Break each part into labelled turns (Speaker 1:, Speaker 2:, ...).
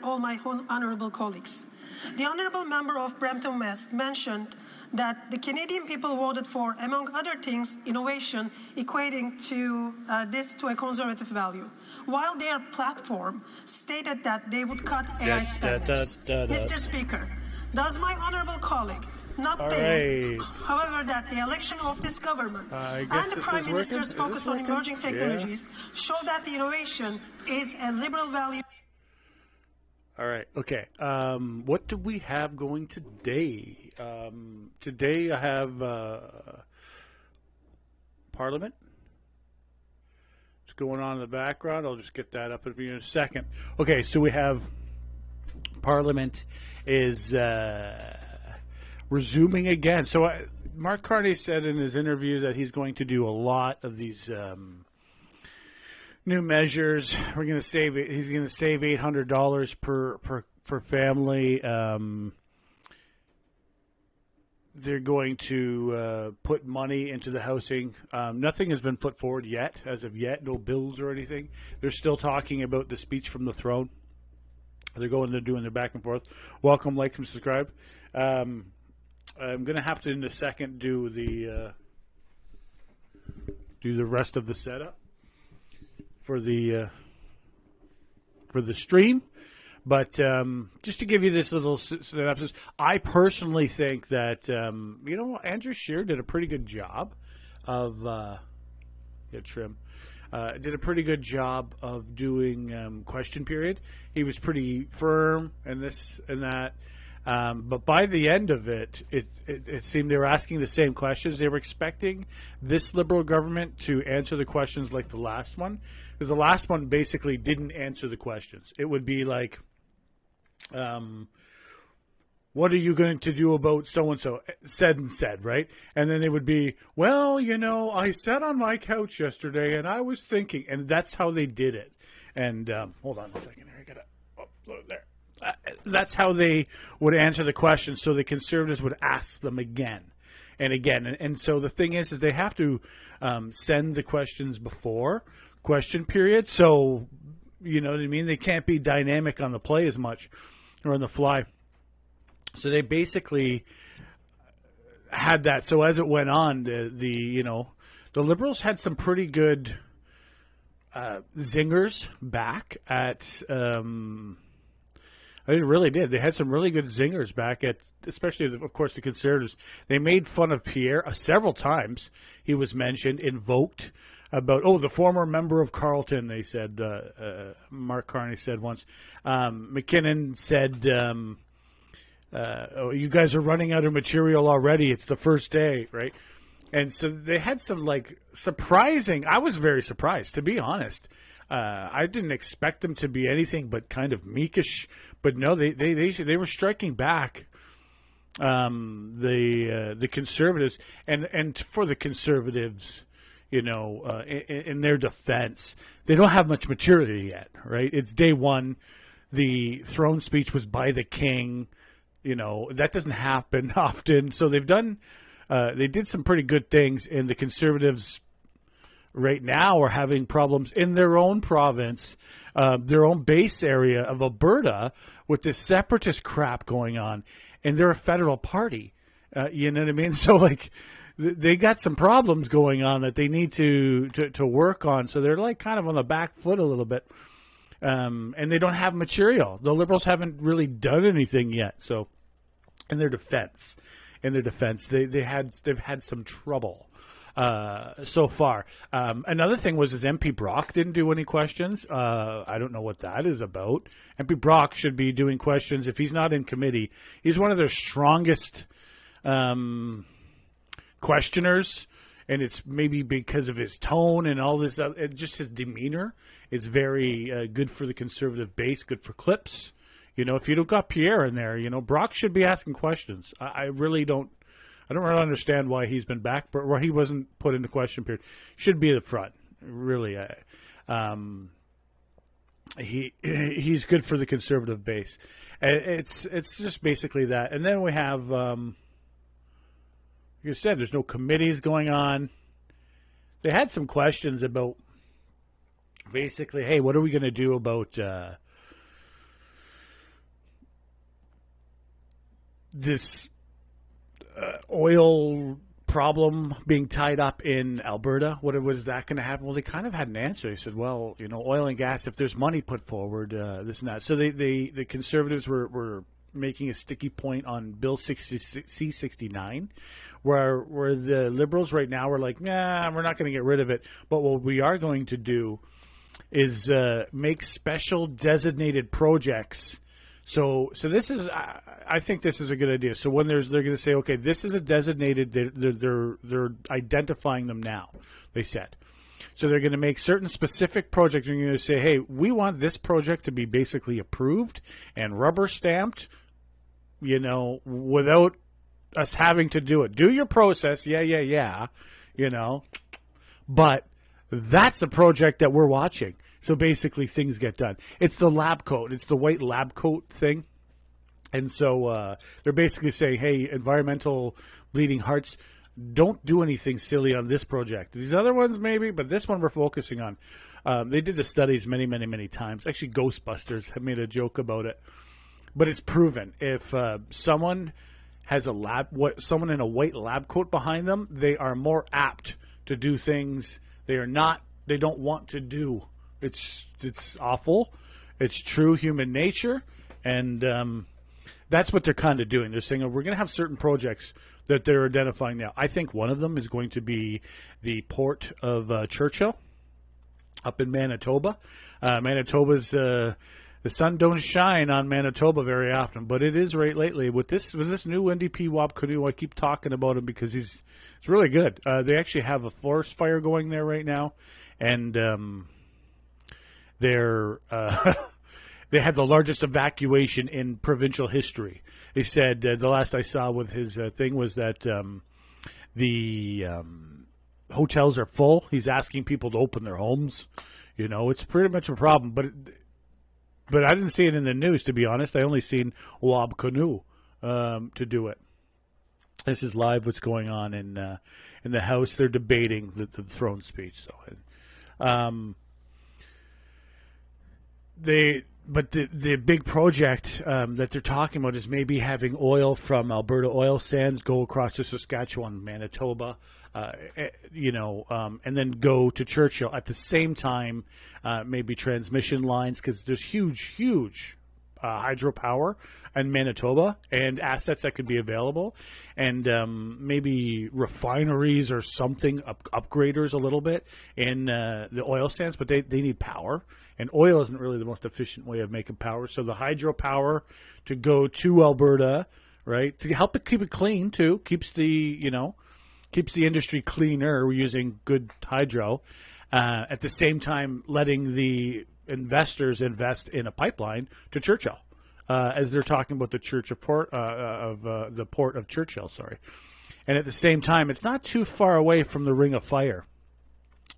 Speaker 1: all my honourable colleagues. The Honourable Member of Brampton West mentioned that the Canadian people voted for, among other things, innovation, equating to this to a conservative value, while their platform stated that they would cut AI spenders. Mr. Speaker, does my honourable colleague not think, however, that the election of this government and the Prime Minister's focus on emerging technologies show that the innovation is a liberal value?
Speaker 2: All right. Okay. What do we have going today? Today I have Parliament. What's going on in the background? I'll just get that up in a second. Okay. So we have Parliament is resuming again. So Mark Carney said in his interview that he's going to do a lot of these new measures. We're going to save. He's going to save $800 per family. They're going to put money into the housing. Nothing has been put forward yet, as of yet. No bills or anything. They're still talking about the speech from the throne. They're doing their back and forth. Welcome, like, and subscribe. I'm going to have to in a second do the rest of the setup for the stream, but just to give you this little synopsis, I personally think that Andrew Scheer did a pretty good job of did a pretty good job of doing question period. He was pretty firm and this and that. But by the end of it, it seemed they were asking the same questions. They were expecting this Liberal government to answer the questions like the last one, because the last one basically didn't answer the questions. It would be like, what are you going to do about so-and-so, said, right? And then it would be, well, I sat on my couch yesterday and I was thinking, and that's how they did it. And hold on a second here. I got to upload there. That's how they would answer the questions, so the Conservatives would ask them again and again. And so the thing is they have to send the questions before question period. So, you know what I mean? They can't be dynamic on the play as much or on the fly. So they basically had that. So as it went on, the Liberals had some pretty good zingers back at They really did. They had some really good zingers back at, especially, of course, the Conservatives. They made fun of Pierre several times. He was mentioned, invoked about, the former member of Carleton, they said, Mark Carney said once. McKinnon said, you guys are running out of material already. It's the first day, right? And so they had some, surprising, I was very surprised, to be honest. I didn't expect them to be anything but kind of meekish, but no, they were striking back. The Conservatives and for the Conservatives, in their defense, they don't have much material yet, right? It's day one. The throne speech was by the king. That doesn't happen often. So they did some pretty good things, and the Conservatives right now are having problems in their own province, their own base area of Alberta, with this separatist crap going on, and they're a federal party. You know what I mean? So they got some problems going on that they need to work on. So they're kind of on the back foot a little bit, and they don't have material. The Liberals haven't really done anything yet. So in their defense, they've had some trouble. So far. Another thing was his MP Brock didn't do any questions. I don't know what that is about. MP Brock should be doing questions if he's not in committee. He's one of their strongest questioners, and it's maybe because of his tone and all this. Just his demeanor is very good for the Conservative base, good for clips. If you don't got Pierre in there, Brock should be asking questions. I don't really understand why he's been back, but why he wasn't put in the question period. Should be at the front, really. He's good for the Conservative base. It's just basically that. And then we have, like you said, there's no committees going on. They had some questions about basically, hey, what are we going to do about this oil problem being tied up in Alberta. What was that going to happen? Well, they kind of had an answer. They said, well, oil and gas, if there's money put forward, this and that. So the Conservatives were making a sticky point on Bill C-69, where the Liberals right now are like, nah, we're not going to get rid of it. But what we are going to do is make special designated projects. So this is, I think this is a good idea. So when they're going to say, okay, this is a designated, they're identifying them now. They said, so they're going to make certain specific projects. And you're going to say, hey, we want this project to be basically approved and rubber stamped, without us having to do it. Do your process, yeah. But that's a project that we're watching. So basically, things get done. It's the lab coat. It's the white lab coat thing. And so they're basically saying, hey, environmental bleeding hearts, don't do anything silly on this project. These other ones maybe, but this one we're focusing on. They did the studies many, many, many times. Actually, Ghostbusters have made a joke about it. But it's proven. If someone has someone in a white lab coat behind them, they are more apt to do things they don't want to do. It's awful. It's true human nature, and that's what they're kind of doing. They're saying, we're going to have certain projects that they're identifying now. I think one of them is going to be the port of Churchill up in Manitoba. Manitoba's the sun don't shine on Manitoba very often, but it is right lately with this new NDP Wab Canoe. I keep talking about him because he's really good. They actually have a forest fire going there right now, and they had the largest evacuation in provincial history. They said the last I saw with his thing was that the hotels are full. He's asking people to open their homes. It's pretty much a problem. But I didn't see it in the news, to be honest. I only seen Wab Canoe to do it. This is live. What's going on in the House? They're debating the throne speech. So. The big project that they're talking about is maybe having oil from Alberta oil sands go across to Saskatchewan, Manitoba, and then go to Churchill at the same time. Maybe transmission lines, because there's huge hydropower in Manitoba and assets that could be available, and maybe refineries or something, upgraders a little bit in the oil sands, but they need power, and oil isn't really the most efficient way of making power. So the hydropower to go to Alberta, right, to help it keep it clean too, keeps the industry cleaner. We're using good hydro. At the same time, letting the investors invest in a pipeline to Churchill, as they're talking about the the port of Churchill. Sorry, and at the same time, it's not too far away from the Ring of Fire.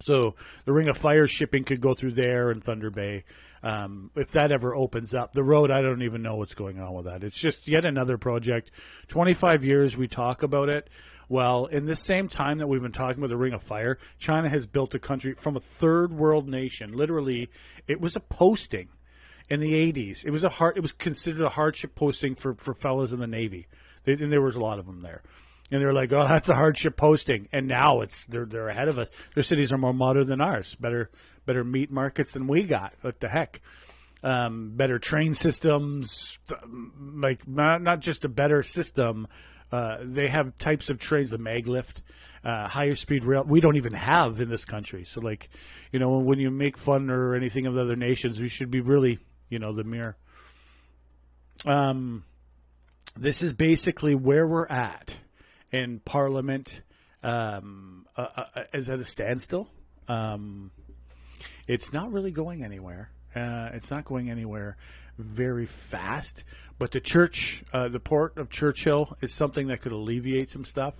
Speaker 2: So the Ring of Fire shipping could go through there in Thunder Bay. If that ever opens up, the road, I don't even know what's going on with that. It's just yet another project. 25 years we talk about it. Well, in the same time that we've been talking about the Ring of Fire, China has built a country from a third world nation. Literally, it was a posting in the 80s. It was considered a hardship posting for fellas in the Navy. And there was a lot of them there. And they were like, oh, that's a hardship posting. And now they're ahead of us. Their cities are more modern than ours. Better meat markets than we got. What the heck? Better train systems, like not just a better system. They have types of trains, the maglift, higher speed rail. We don't even have in this country. So, when you make fun or anything of other nations, we should be really, the mirror. This is basically where we're at in Parliament. Is at a standstill. It's not really going anywhere. It's not going anywhere very fast, but the port of Churchill is something that could alleviate some stuff.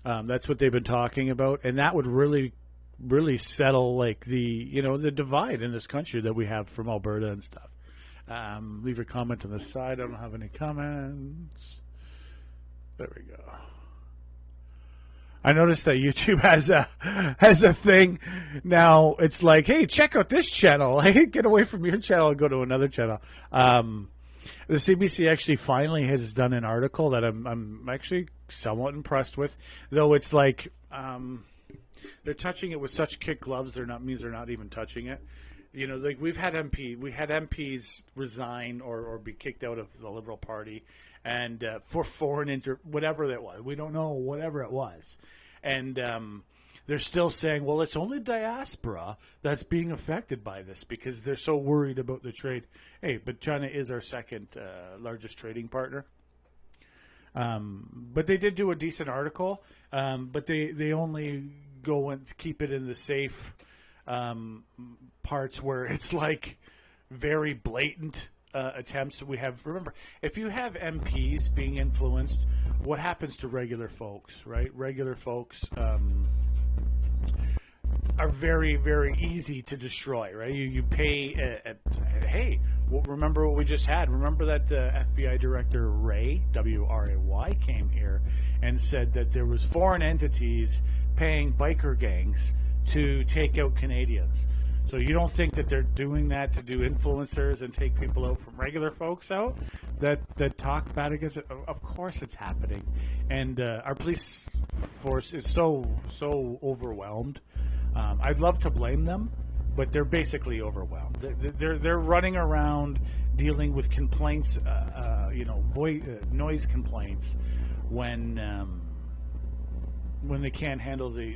Speaker 2: That's what they've been talking about, and that would really, really settle the divide in this country that we have from Alberta and stuff. Leave your comment on the side. I don't have any comments. There we go. I noticed that YouTube has a thing now. It's like, hey, check out this channel. Hey, get away from your channel and go to another channel. The CBC actually finally has done an article that I'm actually somewhat impressed with, though it's like they're touching it with such kid gloves. They're not even touching it. Like we had MPs resign or be kicked out of the Liberal Party, and for foreign whatever that was, we don't know, whatever it was, and they're still saying, well, it's only diaspora that's being affected by this because they're so worried about the trade. Hey, but China is our second largest trading partner. But they did do a decent article, but they only go and keep it in the safe parts where it's like very blatant attempts. Remember, if you have MPs being influenced, what happens to regular folks, right? Regular folks are very, very easy to destroy, right? You pay, hey, remember what we just had? Remember that FBI Director Ray, W-R-A-Y, came here and said that there was foreign entities paying biker gangs to take out Canadians. So you don't think that they're doing that to do influencers and take people out from regular folks out that talk bad against it? Of course it's happening. And our police force is so overwhelmed. I'd love to blame them, but they're basically overwhelmed. They're running around dealing with complaints, noise complaints when they can't handle the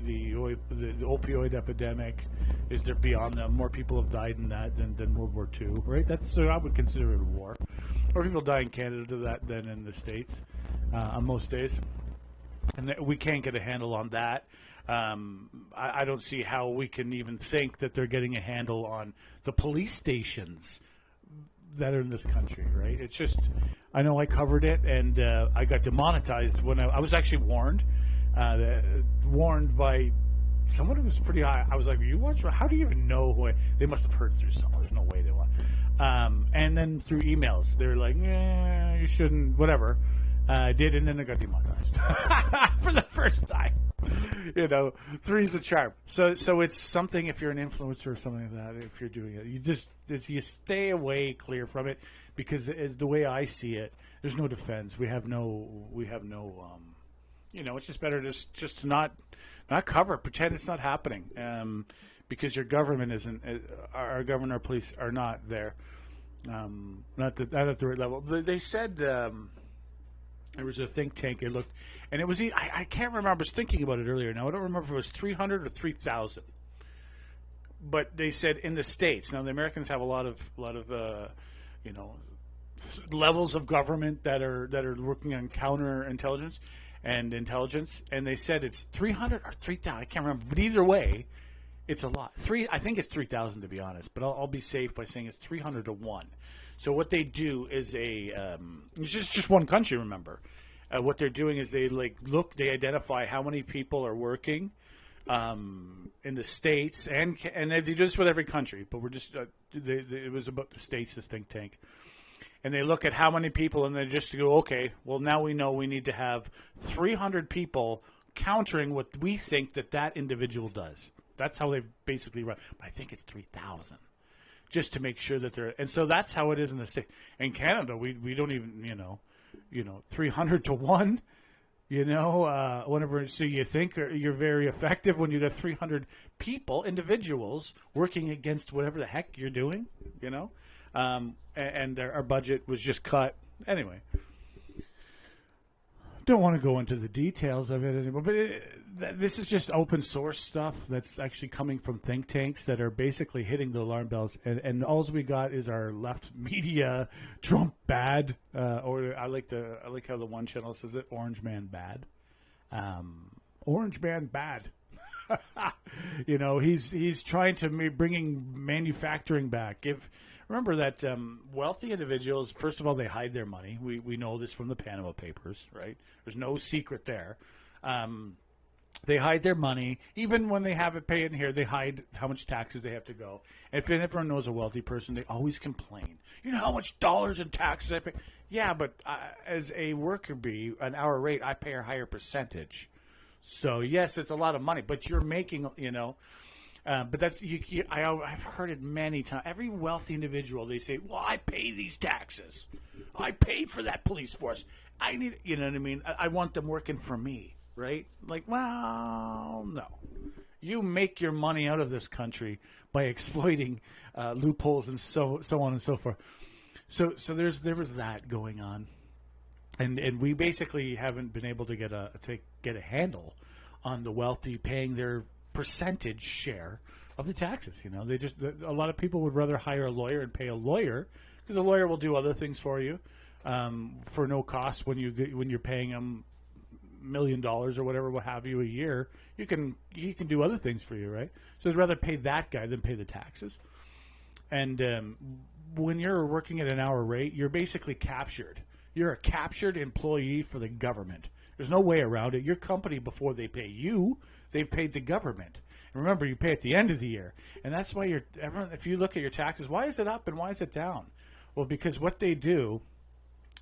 Speaker 2: opioid epidemic. Is there beyond them? More people have died in that than World War II, right? So I would consider it a war. More people die in Canada to that than in the States on most days. And we can't get a handle on that. I don't see how we can even think that they're getting a handle on the police stations that are in this country, right? It's just, I know I covered it, and I got demonetized when I was actually warned by someone who was pretty high. I was like, you watch? How do you even know who they must have heard through someone. There's no way they want. And then through emails, they're like, you shouldn't, whatever. I did, and then I got demonetized for the first time. Three's a charm. So it's something, if you're an influencer or something like that, if you're doing it, you stay away, clear from it, because as the way I see it, there's no defense. We have no it's just better just to not cover it, pretend it's not happening, because your government isn't, our government, our police are not there, not at the right level. They said there was a think tank. It looked, and it was, I can't remember. I was thinking about it earlier. Now I don't remember if it was 300 or 3,000. But they said in the States. Now the Americans have a lot of levels of government that are working on counterintelligence and intelligence, and they said it's 300 or 3,000. I can't remember, but either way, it's a lot. I think it's 3,000 to be honest, but I'll be safe by saying it's 300 to 1. So what they do is it's just one country. Remember, what they're doing is they identify how many people are working in the States, and they do this with every country. But we're just it was about the States, this think tank. And they look at how many people, and they just go, okay, well, now we know we need to have 300 people countering what we think that individual does. That's how they basically run. But I think it's 3,000, just to make sure that they're. And so that's how it is in the States. In Canada, we don't even, 300 to 1, whenever. So you think you're very effective when you got 300 individuals working against whatever the heck you're doing, and our budget was just cut. Anyway, don't want to go into the details of it anymore, but this is just open source stuff that's actually coming from think tanks that are basically hitting the alarm bells, and all we got is our left media, Trump bad, or I like how the one channel says it, Orange Man bad. Orange Man bad. He's trying to bringing manufacturing back. Remember that wealthy individuals, first of all, they hide their money. We know this from the Panama Papers, right? There's no secret there. They hide their money. Even when they have it paid in here, they hide how much taxes they have to go. And if everyone knows a wealthy person, they always complain. You know how much dollars in taxes I pay? Yeah, but as a worker bee, an hour rate, I pay a higher percentage. So, yes, it's a lot of money, but you're making, but that's I've heard it many times. Every wealthy individual, they say, well, I pay these taxes. I paid for that police force. I need, you know what I mean? I want them working for me, right? Like, well, no. You make your money out of this country by exploiting loopholes and so on and so forth. So there was that going on, and we basically haven't been able to get a handle on the wealthy paying their percentage share of the taxes. You know, a lot of people would rather hire a lawyer and pay a lawyer because a lawyer will do other things for you for no cost when you're paying them $1 million or whatever, what have you, a year. He can do other things for you, right? So they'd rather pay that guy than pay the taxes. And when you're working at an hour rate, you're basically captured. You're a captured employee for the government. There's no way around it. Your company, before they pay you, they've paid the government. And remember, you pay at the end of the year. And that's why if you look at your taxes, why is it up and why is it down? Well, because what they do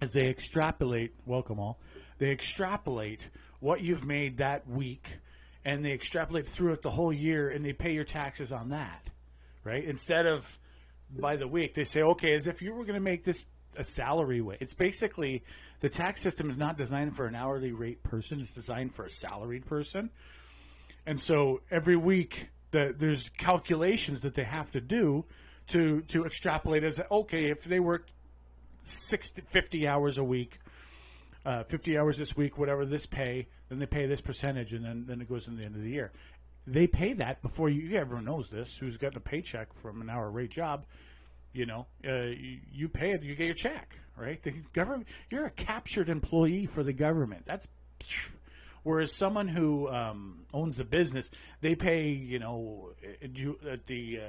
Speaker 2: is they extrapolate, welcome all, they extrapolate what you've made that week, and they extrapolate through it the whole year, and they pay your taxes on that, right? Instead of by the week, they say, okay, as if you were going to make this a salary way. It's basically, the tax system is not designed for an hourly rate person. It's designed for a salaried person. And so every week there's calculations that they have to do to extrapolate as, okay, if they worked 50 hours a week, 50 hours this week, whatever this pay, then they pay this percentage, and then it goes in the end of the year. They pay that before you. Everyone knows this. Who's gotten a paycheck from an hour rate job? You know, you pay it, you get your check, right? The government, you're a captured employee for the government. That's whereas someone who owns a business, they pay, you know, at the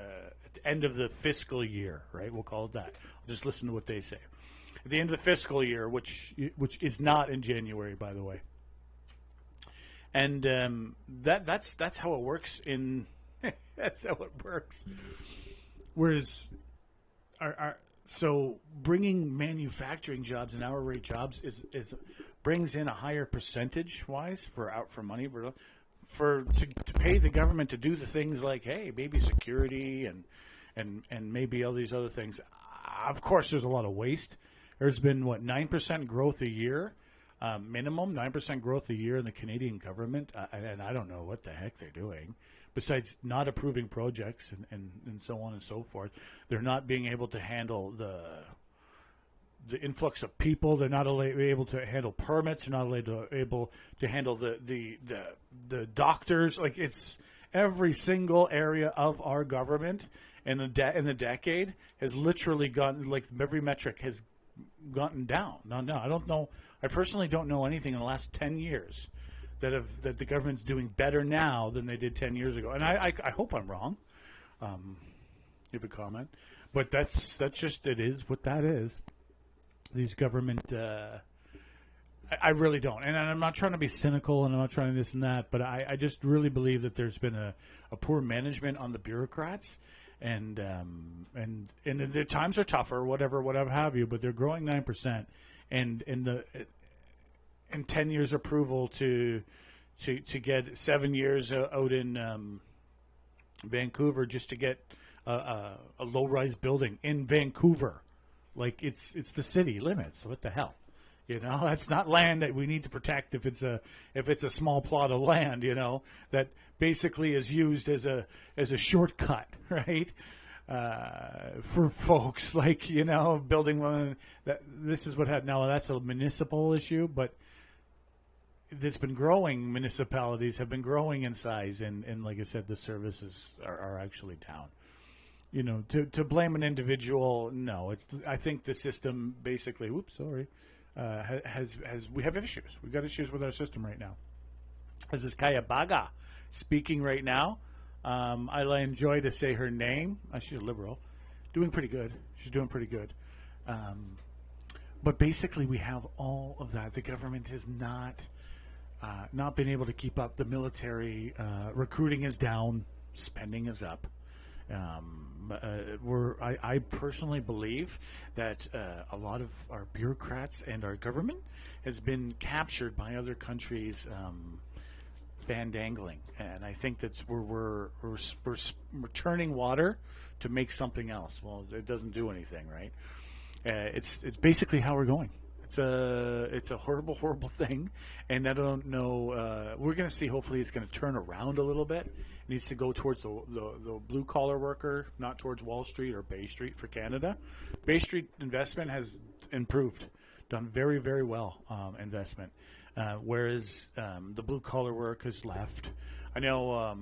Speaker 2: end of the fiscal year, right? We'll call it that. Just listen to what they say. At the end of the fiscal year, which is not in January, by the way. And that's how it works in that's how it works. Whereas so bringing manufacturing jobs and hour rate jobs is brings in a higher percentage wise for money to pay the government to do the things like, hey, maybe security and maybe all these other things. Of course, there's a lot of waste. There's been 9% growth a year. Minimum 9% growth a year in the Canadian government, and I don't know what the heck they're doing, besides not approving projects and so on and so forth. They're not being able to handle the influx of people. They're not able to handle permits. They're not able to handle the doctors. Like, it's every single area of our government in the decade has literally gone, like, every metric has gotten down. No, I don't know. I personally don't know anything in the last 10 years that the government's doing better now than they did 10 years ago. And I hope I'm wrong. You have a comment, but that's just, it is what that is. These government, I really don't, and I'm not trying to be cynical, and I'm not trying this and that, but I just really believe that there's been a poor management on the bureaucrats. And the times are tougher, whatever have you, but they're growing 9%, and in 10 years approval to get 7 years out in Vancouver just to get a low-rise building in Vancouver, like it's the city limits. What the hell? You know, that's not land that we need to protect if it's a small plot of land, you know, that basically is used as a shortcut, right? For folks, like, you know, building one. This is what had now. That's a municipal issue, but it's been growing. Municipalities have been growing in size, and like I said, the services are actually down. You know, to blame an individual, no. I think the system basically. Whoops, sorry. We have issues. We've got issues with our system right now. This is Kaya Baga speaking right now. I enjoy to say her name. She's a liberal. Doing pretty good. She's doing pretty good. But basically, we have all of that. The government has not been able to keep up. The military recruiting is down. Spending is up. I personally believe that a lot of our bureaucrats and our government has been captured by other countries' fandangling, and I think that we're turning water to make something else. Well, it doesn't do anything, right? It's basically how we're going. It's a horrible, horrible thing, and I don't know. We're going to see. Hopefully, it's going to turn around a little bit. It needs to go towards the blue collar worker, not towards Wall Street or Bay Street for Canada. Bay Street investment has improved, done very, very well investment, whereas the blue collar work has left. I know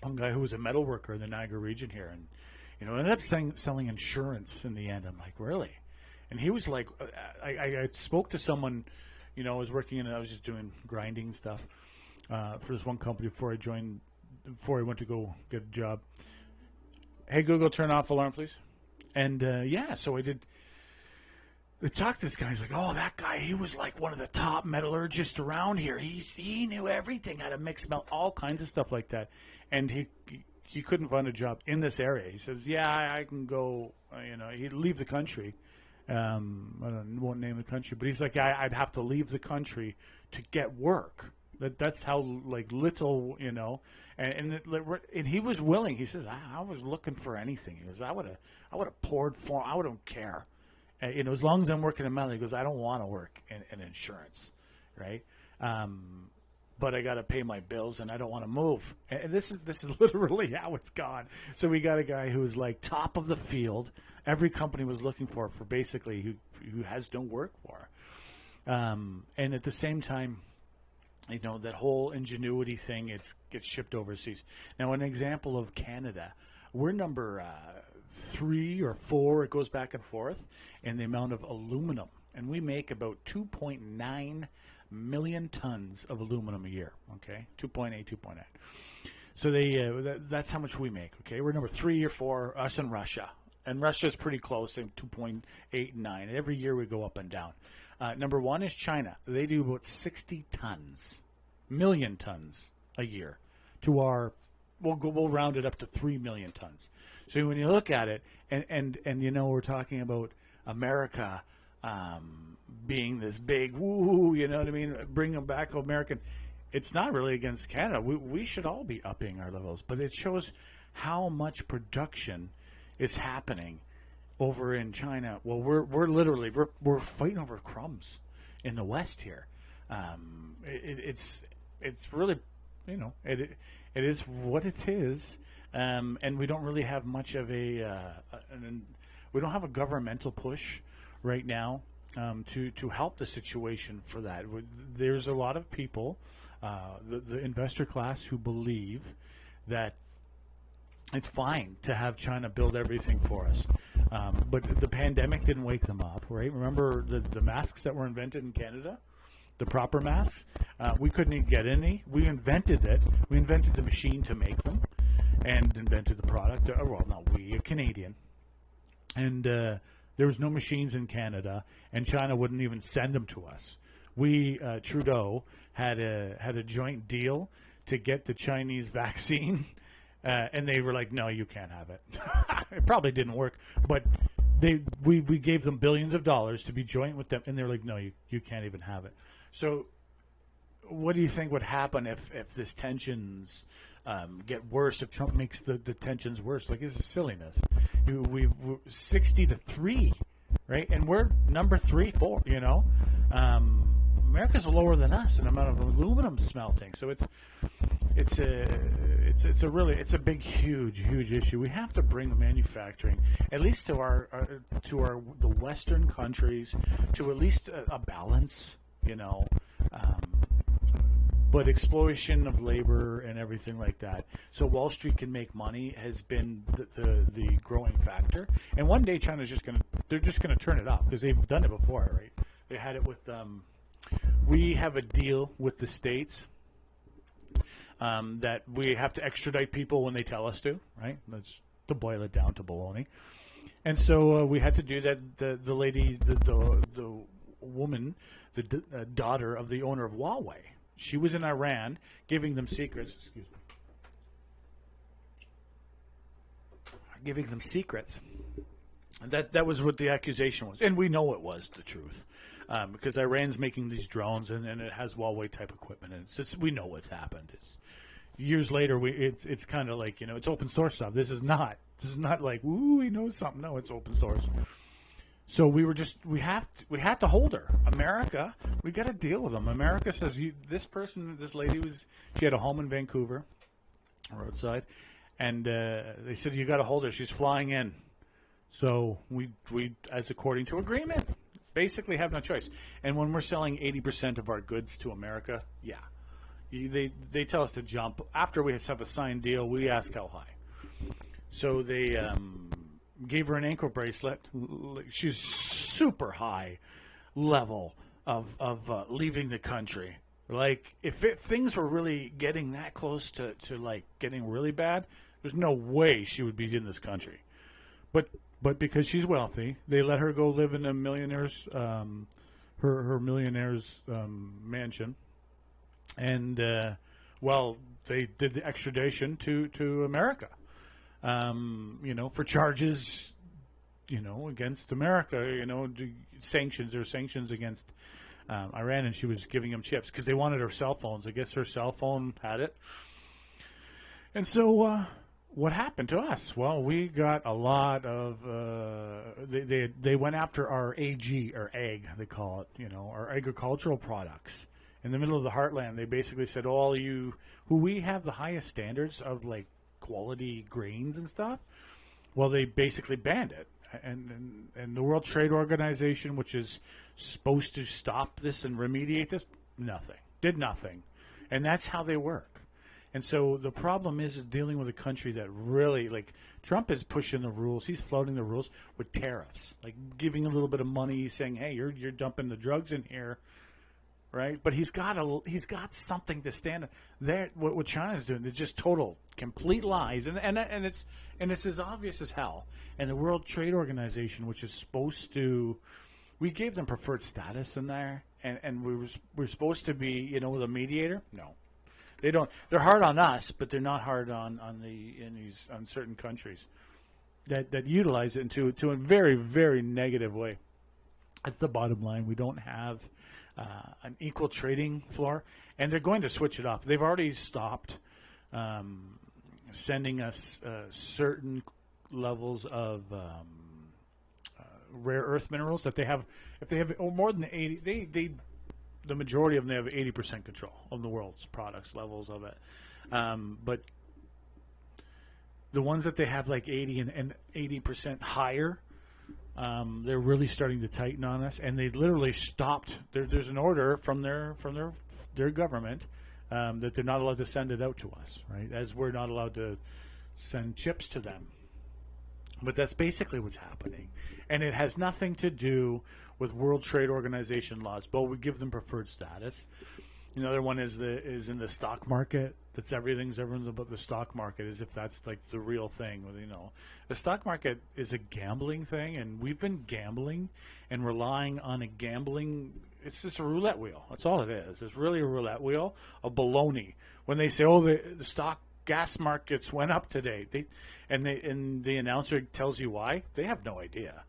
Speaker 2: one guy who was a metal worker in the Niagara region here, and ended up selling insurance in the end. I'm like, really? And he was like, I spoke to someone, I was working I was just doing grinding stuff for this one company before I went to go get a job. Hey, Google, turn off alarm, please. And so I did. I talked to this guy. He's like, oh, that guy, he was like one of the top metallurgists around here. He knew everything, how to mix metal, all kinds of stuff like that. And he couldn't find a job in this area. He says, yeah, I can go, he'd leave the country. I won't name the country, but he's like, I'd have to leave the country to get work. That's how little, and he was willing. He says, I was looking for anything. He goes, I would have poured for. I wouldn't care. As long as I'm working in metal, he goes, I don't want to work in insurance, right? But I got to pay my bills, and I don't want to move. And this is literally how it's gone. So we got a guy who was like top of the field. Every company was looking for basically who has no work for. And at the same time, that whole ingenuity thing, gets shipped overseas. Now, an example of Canada, we're number 3 or 4. It goes back and forth in the amount of aluminum, and we make about 2.9 million tons of aluminum a year. Okay, 2.8. So that's how much we make. Okay, we're number 3 or 4, us and Russia. And Russia's pretty close, 2.89. Every year we go up and down. Number 1 is China. They do about 60 million tons a year. We'll round it up to 3 million tons. So when you look at it, and we're talking about America being this big, woo, you know what I mean? Bring them back, American. It's not really against Canada. We should all be upping our levels, but it shows how much production is happening over in China. Well, we're literally fighting over crumbs in the West here. It's really, it is what it is, and we don't really have much of we don't have a governmental push right now to help the situation for that. There's a lot of people, the investor class, who believe that it's fine to have China build everything for us. But the pandemic didn't wake them up, right? Remember the masks that were invented in Canada? The proper masks? We couldn't even get any. We invented it. We invented the machine to make them and invented the product. Well, not we, a Canadian. And there was no machines in Canada, and China wouldn't even send them to us. We, Trudeau, had a joint deal to get the Chinese vaccine, and they were like, no, you can't have it. It probably didn't work, but we gave them billions of dollars to be joint with them, and they're like, no, you can't even have it. So what do you think would happen if this tensions get worse, if Trump makes the tensions worse? Like, it's a silliness. We're 60-3, right? And we're number 3, 4, America's lower than us in the amount of aluminum smelting. So it's a big, huge issue. We have to bring manufacturing, at least to the Western countries, to at least a balance, but exploitation of labor and everything like that, so Wall Street can make money, has been the growing factor. And one day China's they're just gonna turn it off, because they've done it before, right? They had it with we have a deal with the States that we have to extradite people when they tell us to, right? That's to boil it down to baloney. And so we had to do that. The lady, the woman, the daughter of the owner of Huawei, she was in Iran giving them secrets. Excuse me. Giving them secrets. And that was what the accusation was. And we know it was the truth. Because Iran's making these drones, and it has Huawei type equipment, and we know what's happened. Years later, it's kind of like, it's open source stuff. This is not like, ooh, we know something. No, it's open source. So we had to hold her. America, we got to deal with them. America says this lady she had a home in Vancouver, roadside, and they said you got to hold her. She's flying in. So we as according to agreement, basically have no choice. And when we're selling 80% of our goods to America, yeah, they tell us to jump. After we have a signed deal, we ask how high. So they gave her an ankle bracelet. She's super high level of leaving the country. Like if things were really getting that close to like getting really bad, there's no way she would be in this country. But because she's wealthy, they let her go live in a millionaire's her millionaire's mansion, and they did the extradition to America. For charges, against America, sanctions. There were sanctions against Iran, and she was giving them chips because they wanted her cell phones. I guess her cell phone had it. And so what happened to us? Well, we got a lot of, they went after our AG, or ag, they call it, our agricultural products. In the middle of the heartland, they basically said, all you, who we have the highest standards of, like, quality grains and stuff, well, they basically banned it. And the World Trade Organization, which is supposed to stop this and remediate this, did nothing. And that's how they work. And so the problem is dealing with a country that really, like, Trump is pushing the rules. He's floating the rules with tariffs, like giving a little bit of money, saying, hey, you're dumping the drugs in here. Right, but he's got something to stand there. What China's doing is just total, complete lies, and it's as obvious as hell. And the World Trade Organization, which is supposed to, we gave them preferred status in there, and we're supposed to be, the mediator. No, they don't. They're hard on us, but they're not hard on certain countries that utilize it to a very, very negative way. That's the bottom line. We don't have an equal trading floor, and they're going to switch it off. They've already stopped sending us certain levels of rare earth minerals that they have. If they have more than 80, the majority of them, they have 80% control of the world's products levels of it. But the ones that they have like 80 and 80% higher, they're really starting to tighten on us, and they literally stopped. There's an order from their government that they're not allowed to send it out to us, right? As we're not allowed to send chips to them. But that's basically what's happening, and it has nothing to do with World Trade Organization laws. But we give them preferred status. Another one is in the stock market. That's everyone's about the stock market, as if that's like the real thing. The stock market is a gambling thing, and we've been gambling and relying on a gambling. It's just a roulette wheel. That's all it is. It's really a roulette wheel of baloney. When they say, "Oh, the gas markets went up today," and the announcer tells you why, they have no idea.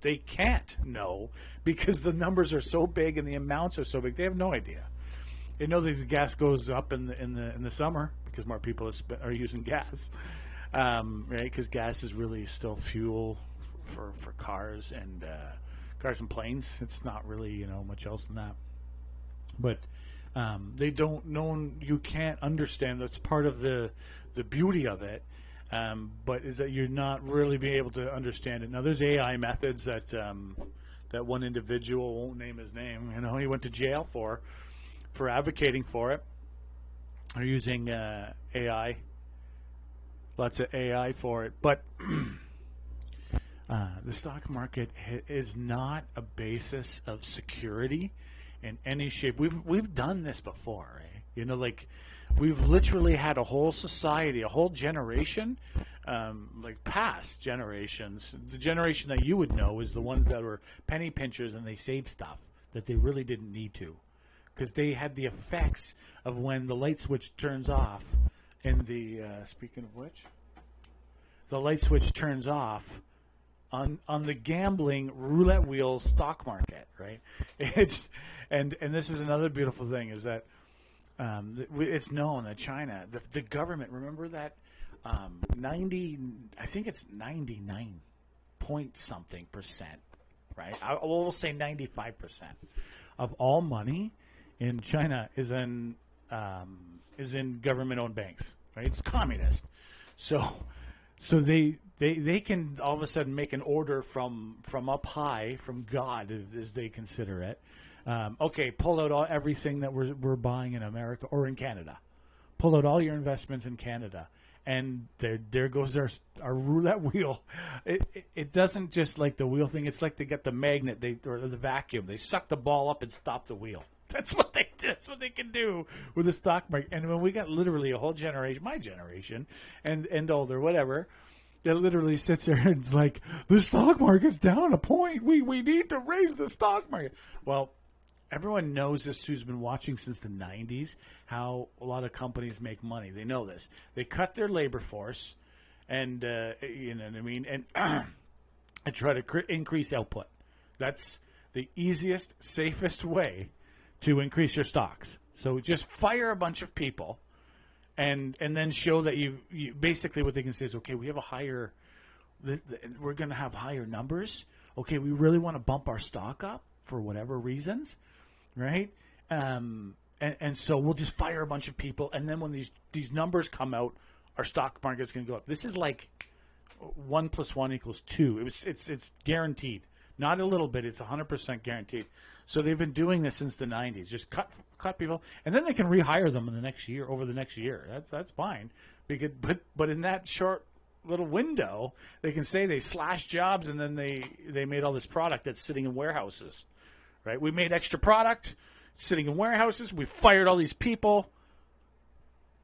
Speaker 2: They can't know because the numbers are so big and the amounts are so big. They have no idea. They know that the gas goes up in the summer because more people are using gas, right? Because gas is really still fuel for cars and planes. It's not really much else than that. But they don't know. You can't understand. That's part of the beauty of it. But is that you're not really being able to understand it. Now there's AI methods that one individual, won't name his name, he went to jail for advocating for it. They're using AI, lots of AI for it. But the stock market is not a basis of security in any shape. We've done this before, right? Like we've literally had a whole society, a whole generation, like past generations. The generation that you would know is the ones that were penny pinchers and they saved stuff that they really didn't need to. Because they had the effects of when the light switch turns off in the, speaking of which, the light switch turns off on the gambling roulette wheel stock market, right? And this is another beautiful thing is that it's known that China, the government, remember that 99 point something percent right? We'll say 95% of all money in China is in government-owned banks, right? It's communist. So they can all of a sudden make an order from up high, from God, as they consider it. Okay, pull out everything that we're buying in America or in Canada. Pull out all your investments in Canada, and there goes our roulette wheel. It doesn't just like the wheel thing. It's like they get the magnet, or the vacuum. They suck the ball up and stop the wheel. That's what they can do with the stock market. And when we got literally a whole generation, my generation, and older, whatever, that literally sits there and is like, the stock market's down a point. We need to raise the stock market. Well, everyone knows this who's been watching since the 90s, how a lot of companies make money. They know this. They cut their labor force and, you know what I mean, and try to increase output. That's the easiest, safest way to increase your stocks. So just fire a bunch of people and then show that you basically what they can say is, okay, we have we're going to have higher numbers. Okay, we really want to bump our stock up for whatever reasons, right? And so we'll just fire a bunch of people, and then when these numbers come out, our stock market's going to go up. This is like 1 + 1 = 2. It's guaranteed. Not a little bit. It's 100% guaranteed. So they've been doing this since the 90s. Just cut people, and then they can rehire them in the next year, over the next year. That's fine. But in that short little window, they can say they slashed jobs, and then they made all this product that's sitting in warehouses, right? We made extra product sitting in warehouses. We fired all these people.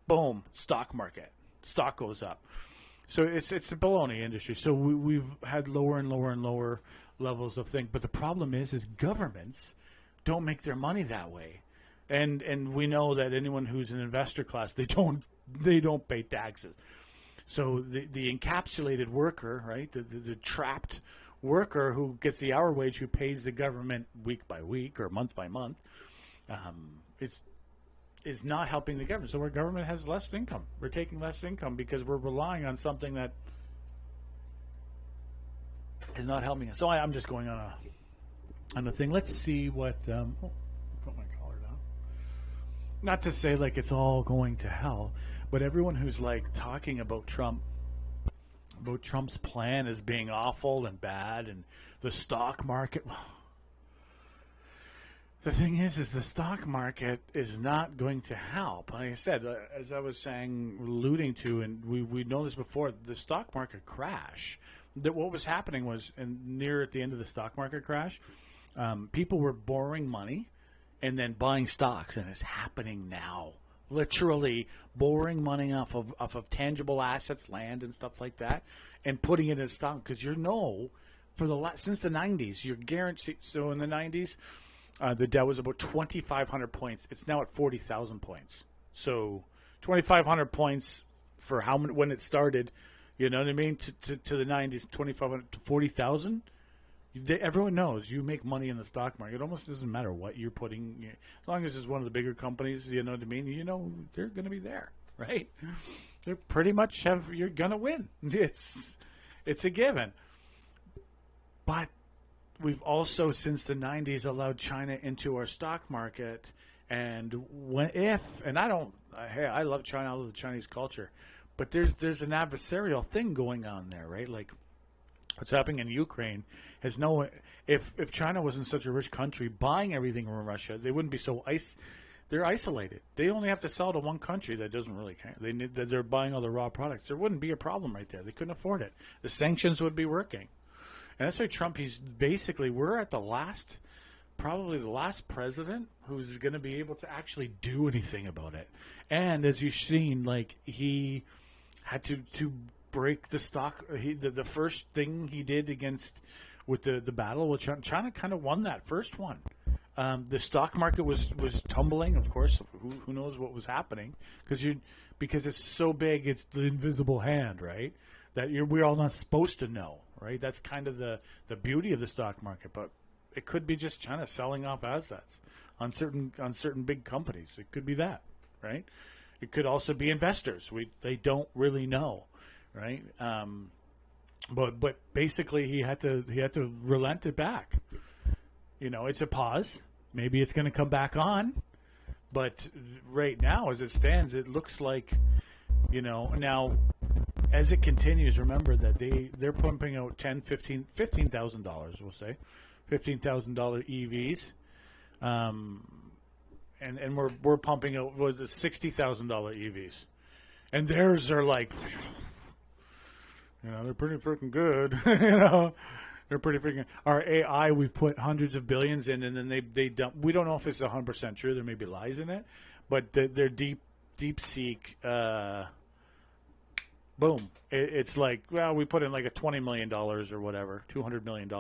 Speaker 2: Boom, stock market. Stock goes up. So it's a baloney industry. So we've had lower and lower and lower levels of things. But the problem is governments don't make their money that way. And we know that anyone who's an investor class, they don't pay taxes. So the encapsulated worker, right, the trapped worker who gets the hour wage, who pays the government week by week or month by month, is not helping the government. So our government has less income. We're taking less income because we're relying on something that is not helping us. So I'm just going on a thing. Let's see what. Put my collar down. Not to say like it's all going to hell, but everyone who's like talking about Trump's plan as being awful and bad, and the stock market. The thing is the stock market is not going to help. Like I said, as I was alluding to, and we know this before, the stock market crash. That what was happening was, and near at the end of the stock market crash, people were borrowing money and then buying stocks, and it's happening now. Literally borrowing money off of tangible assets, land and stuff like that, and putting it in stock because since the 90s, you're guaranteed. So in the 90s. The Dow was about 2,500 points. It's now at 40,000 points. So 2,500 points for when it started, you know what I mean, to the 90s, 2,500 to 40,000. Everyone knows you make money in the stock market. It almost doesn't matter what you're putting. As long as it's one of the bigger companies, you know what I mean, they're going to be there, right? They're pretty much you're going to win. It's a given. But we've also, since the 90s, allowed China into our stock market, and I love China, I love the Chinese culture, but there's an adversarial thing going on there, right? Like what's happening in Ukraine has if China wasn't such a rich country buying everything from Russia, they wouldn't be so they're isolated. They only have to sell to one country that doesn't really care. They're buying all the raw products. There wouldn't be a problem right there. They couldn't afford it. The sanctions would be working. And that's why Trump, we're at probably the last president who's going to be able to actually do anything about it. And as you've seen, like he had to break the stock. The first thing he did with the battle with China kind of won that first one. The stock market was tumbling, of course. Who knows what was happening? Because it's so big, it's the invisible hand, right? That we're all not supposed to know, right? That's kind of the beauty of the stock market. But it could be just China selling off assets on certain big companies. It could be that, right? It could also be investors. They don't really know, right? but basically he had to relent it back. It's a pause. Maybe it's going to come back on, but right now, as it stands, it looks like now as it continues. Remember that they're pumping out $15,000, we'll say, $15,000 EVs, and we're pumping out $60,000 EVs, and theirs are like, they're pretty freaking good, They're pretty freaking. Our AI, we've put hundreds of billions in, and then they dump. We don't know if it's 100% true. There may be lies in it, but their deep seek. Boom! It's like, well, we put in like a $20 million or whatever, $200 million,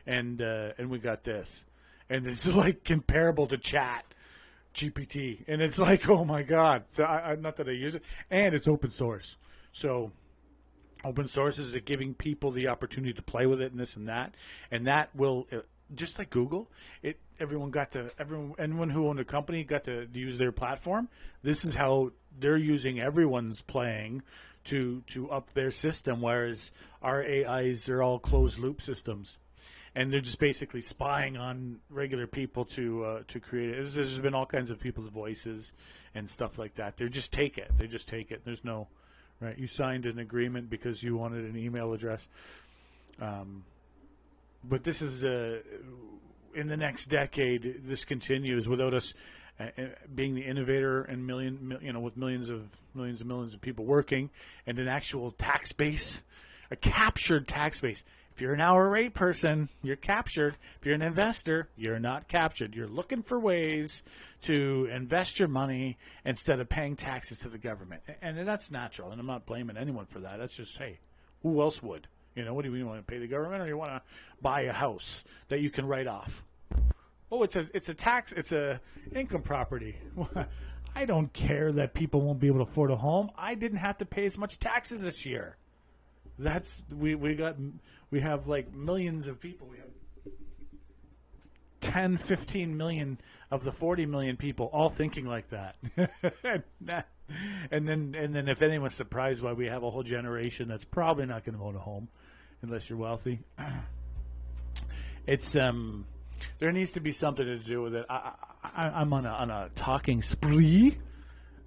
Speaker 2: and we got this, and it's like comparable to Chat GPT, and it's like, oh my God! So I not that I use it, and it's open source, so. Open source is giving people the opportunity to play with it and this and that will just like Google. Anyone who owned a company got to use their platform. This is how they're using everyone's playing to up their system, whereas our AIs are all closed loop systems, and they're just basically spying on regular people to create it. There's been all kinds of people's voices and stuff like that. They just take it. There's no. Right, you signed an agreement because you wanted an email address. But this is in the next decade. This continues without us being the innovator and with millions of people working, and an actual tax base, a captured tax base. If you're an hour rate person, you're captured. If you're an investor, you're not captured. You're looking for ways to invest your money instead of paying taxes to the government. And that's natural, and I'm not blaming anyone for that. That's just, hey, who else would? What do you want to pay the government, or you want to buy a house that you can write off? Oh, it's a tax, it's a income property. I don't care that people won't be able to afford a home. I didn't have to pay as much taxes this year. That's we have like millions of people. We have 10, 15 million of the 40 million people all thinking like that. and then if anyone's surprised why we have a whole generation that's probably not going to own a home unless you're wealthy. It's there needs to be something to do with it. I'm on a talking spree.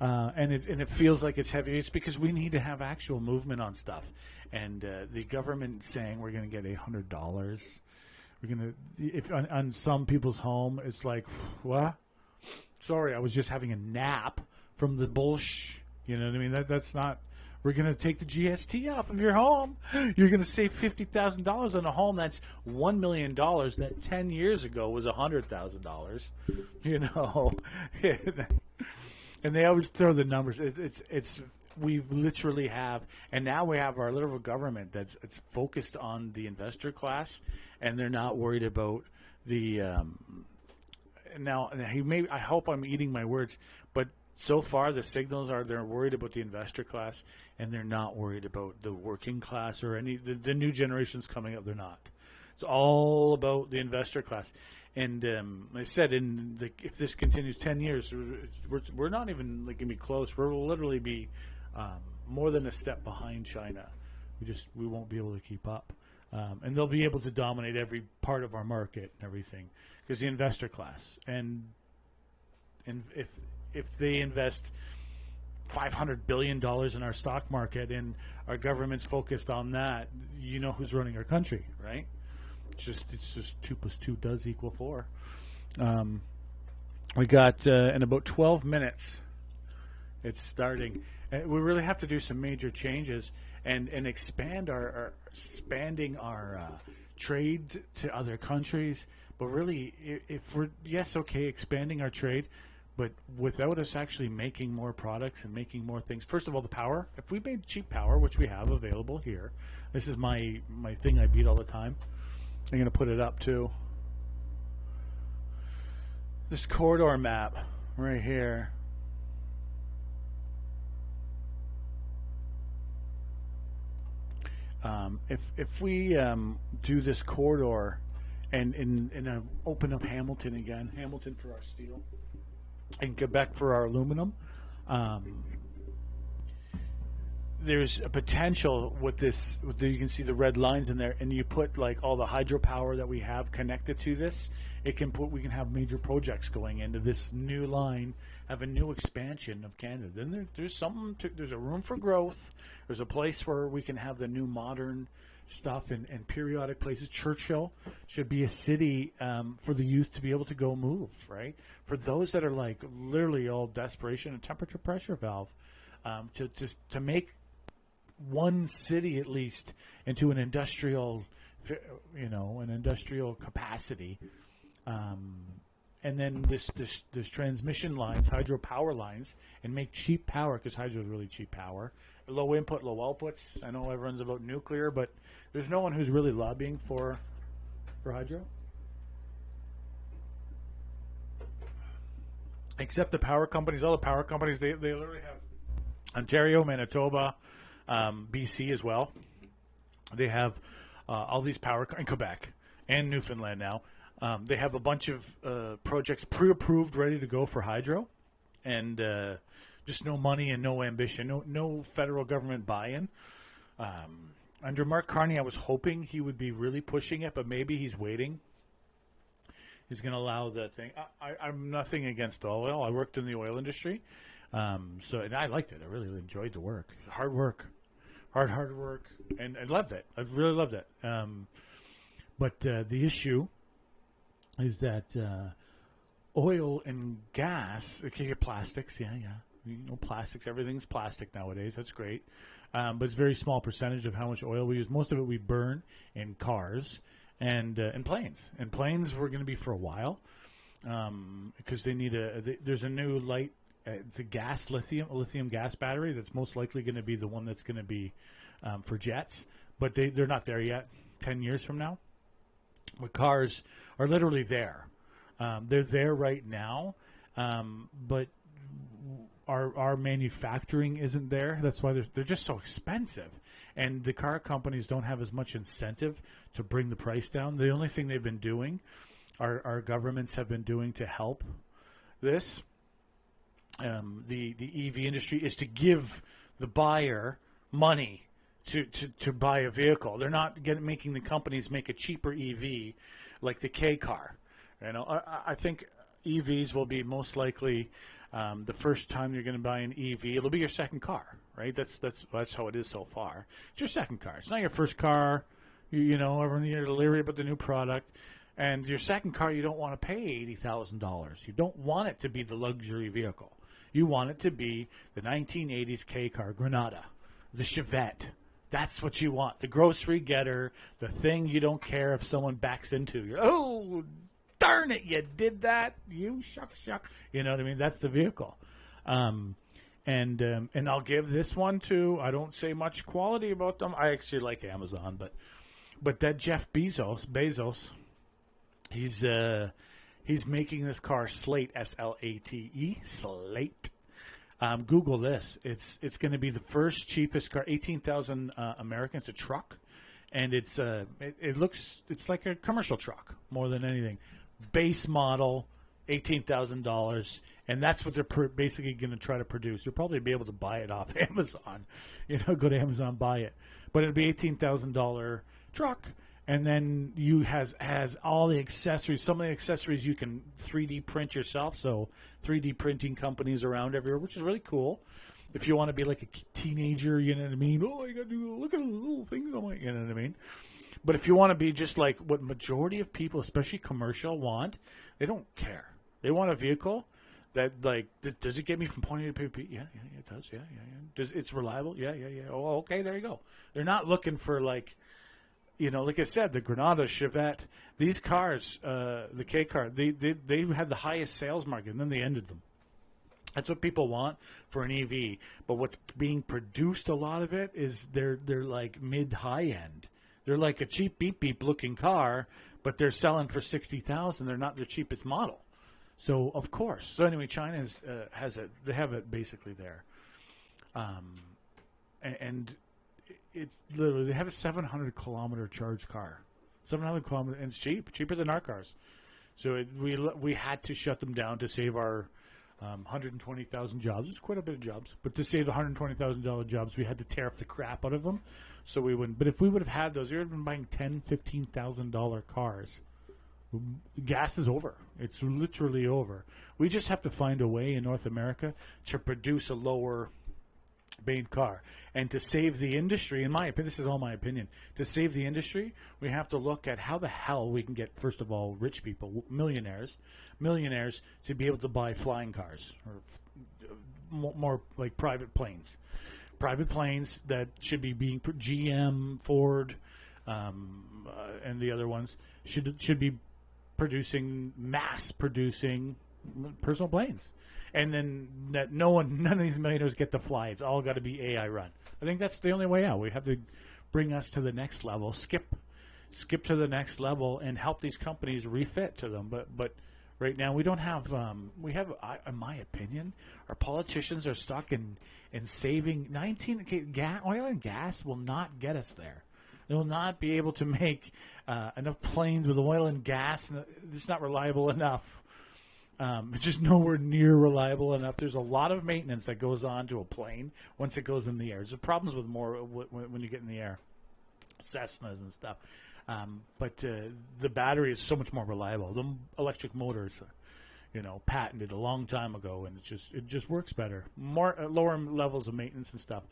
Speaker 2: And it feels like it's heavy. It's because we need to have actual movement on stuff. And the government saying we're going to get $100. We're going to, if on some people's home, it's like, what? Sorry, I was just having a nap from the bullshit. You know what I mean? That's not. We're going to take the GST off of your home. You're going to save $50,000 on a home that's $1 million that 10 years ago was $100,000. And they always throw the numbers. It's we literally have, and now we have our little government it's focused on the investor class, and they're not worried about the. I hope I'm eating my words, but so far the signals are they're worried about the investor class, and they're not worried about the working class or the new generations coming up. They're not. It's all about the investor class. And I said, if this continues 10 years, we're not even going to be close. We'll literally be more than a step behind China. We won't be able to keep up. And they'll be able to dominate every part of our market and everything because the investor class. And if they invest $500 billion in our stock market and our government's focused on that, you know who's running our country, right? It's just 2 + 2 does equal 4. We got in about 12 minutes. It's starting. We really have to do some major changes and expanding our trade to other countries. But really, if we're expanding our trade, but without us actually making more products and making more things. First of all, the power. If we made cheap power, which we have available here, this is my thing I beat all the time. I'm going to put it up too. This corridor map right here. If we do this corridor and open up Hamilton again, Hamilton for our steel, and Quebec for our aluminum, there's a potential with this. You can see the red lines in there, and you put like all the hydropower that we have connected to this. We can have major projects going into this new line, have a new expansion of Canada. Then there's a room for growth. There's a place where we can have the new modern stuff and periodic places. Churchill should be a city for the youth to be able to go move, right? For those that are like literally all desperation, a temperature pressure valve to make one city at least into an industrial, an industrial capacity. And then this transmission lines, hydropower lines, and make cheap power, because hydro is really cheap power. Low input, low outputs. I know everyone's about nuclear, but there's no one who's really lobbying for hydro. Except the power companies. All the power companies, they literally have Ontario, Manitoba, BC as well. They have all these in Quebec and Newfoundland now. They have a bunch of projects pre-approved, ready to go for hydro, and just no money and no ambition, no federal government buy-in. Under Mark Carney, I was hoping he would be really pushing it, but maybe he's waiting. He's going to allow the thing. I'm nothing against oil. I worked in the oil industry, and I liked it. I really enjoyed the work. Hard work, hard work, and I loved it. I really loved it. But the issue is that oil and gas, okay, plastics, plastics, everything's plastic nowadays. That's great. But it's a very small percentage of how much oil we use. Most of it we burn in cars and planes. And planes we're going to be for a while because they need there's a new light. It's a lithium gas battery that's most likely going to be the one that's going to be for jets. But they're not there yet. 10 years from now. But cars are literally there. They're there right now, but our manufacturing isn't there. That's why they're just so expensive. And the car companies don't have as much incentive to bring the price down. The only thing they've been doing, our governments have been doing to help this, the EV industry, is to give the buyer money to buy a vehicle. They're not making the companies make a cheaper EV like the K car. I think EVs will be most likely the first time you're going to buy an EV. It'll be your second car, right? That's how it is so far. It's your second car. It's not your first car. Everyone you're leery about the new product. And your second car, you don't want to pay $80,000. You don't want it to be the luxury vehicle. You want it to be the 1980s K car, Granada, the Chevette. That's what you want. The grocery getter, the thing you don't care if someone backs into. Oh, darn it, you did that. You shuck. You know what I mean? That's the vehicle. And I'll give this one to, I don't say much quality about them. I actually like Amazon, but that Jeff Bezos, he's making this car Slate, S-L-A-T-E, Slate. Google this. It's going to be the first cheapest car, 18,000 American. It's a truck, and it's like a commercial truck more than anything. Base model, $18,000, and that's what they're basically going to try to produce. You'll probably be able to buy it off Amazon. Go to Amazon, buy it, but it'll be $18,000 truck. And then has all the accessories. Some of the accessories you can 3D print yourself. So 3D printing companies around everywhere, which is really cool. If you want to be like a teenager, you know what I mean? Oh, I got to look at the little things on my, you know what I mean? But if you want to be just like what majority of people, especially commercial, want, they don't care. They want a vehicle that, like, does it get me from point A to point B? Yeah, it does. Yeah. It's reliable? Yeah. Oh, okay, there you go. They're not looking for, like, like I said, the Granada, Chevette, these cars, the K car, they had the highest sales market, and then they ended them. That's what people want for an EV. But what's being produced, a lot of it, is they're like mid-high end. They're like a cheap beep looking car, but they're selling for $60,000. They're not their cheapest model. So of course. So anyway, China has it. They have it basically there, and it's literally, they have a 700-kilometer charge car. 700 kilometers, and it's cheaper than our cars. So we had to shut them down to save our 120,000 jobs. It's quite a bit of jobs. But to save the $120,000 jobs, we had to tariff the crap out of them, so we wouldn't. But if we would have had those, we would have been buying $10,000-$15,000 cars. Gas is over. It's literally over. We just have to find a way in North America to produce a lower made car. And to save the industry, in my opinion, this is all my opinion, to save the industry, we have to look at how the hell we can get, first of all, rich people, millionaires, to be able to buy flying cars, or more like private planes. Private planes that should be being GM, Ford, and the other ones should be mass producing personal planes. And then that none of these millionaires get to fly. It's all got to be AI run. I think that's the only way out. We have to bring us to the next level, skip to the next level, and help these companies refit to them. But right now we don't have. In my opinion, our politicians are stuck in saving 19. Oil and gas will not get us there. They will not be able to make enough planes with oil and gas. It's not reliable enough. It's just nowhere near reliable enough. There's a lot of maintenance that goes on to a plane once it goes in the air. There's problems with more when you get in the air, Cessnas and stuff. But the battery is so much more reliable. The electric motors, patented a long time ago, and it just works better. Lower levels of maintenance and stuff.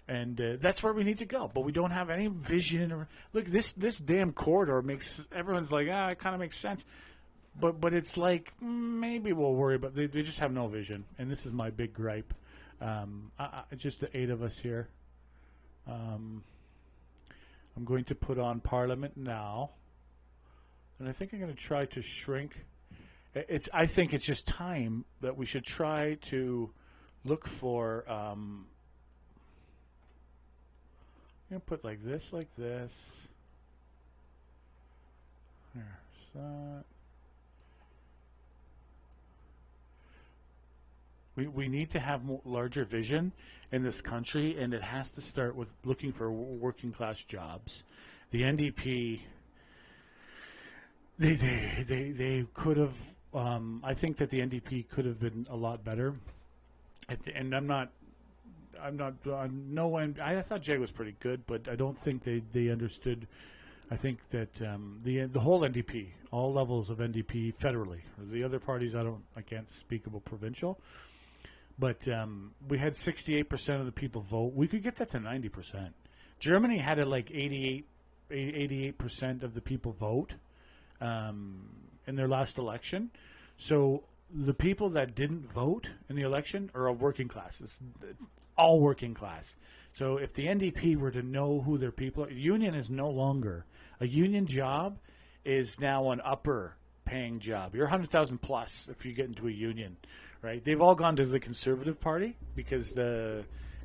Speaker 2: And that's where we need to go. But we don't have any vision. Look, this damn corridor makes everyone's like, it kind of makes sense. But it's like, maybe we'll worry, but they just have no vision. And this is my big gripe. Just the 8 of us here. I'm going to put on Parliament now. And I think I'm going to try to shrink. I think it's just time that we should try to look for... I'm going to put like this. There's that. We need to have larger vision in this country, and it has to start with looking for working class jobs. The NDP, they could have. I think that the NDP could have been a lot better. And I thought Jay was pretty good, but I don't think they understood. I think that the whole NDP, all levels of NDP federally, the other parties I can't speak about provincial. But we had 68% of the people vote. We could get that to 90%. Germany had it like 88% of the people vote in their last election. So the people that didn't vote in the election are of working classes. It's all working class. So if the NDP were to know who their people are, union is no longer. A union job is now an upper paying job. You're 100,000 plus if you get into a union. Right, they've all gone to the Conservative Party because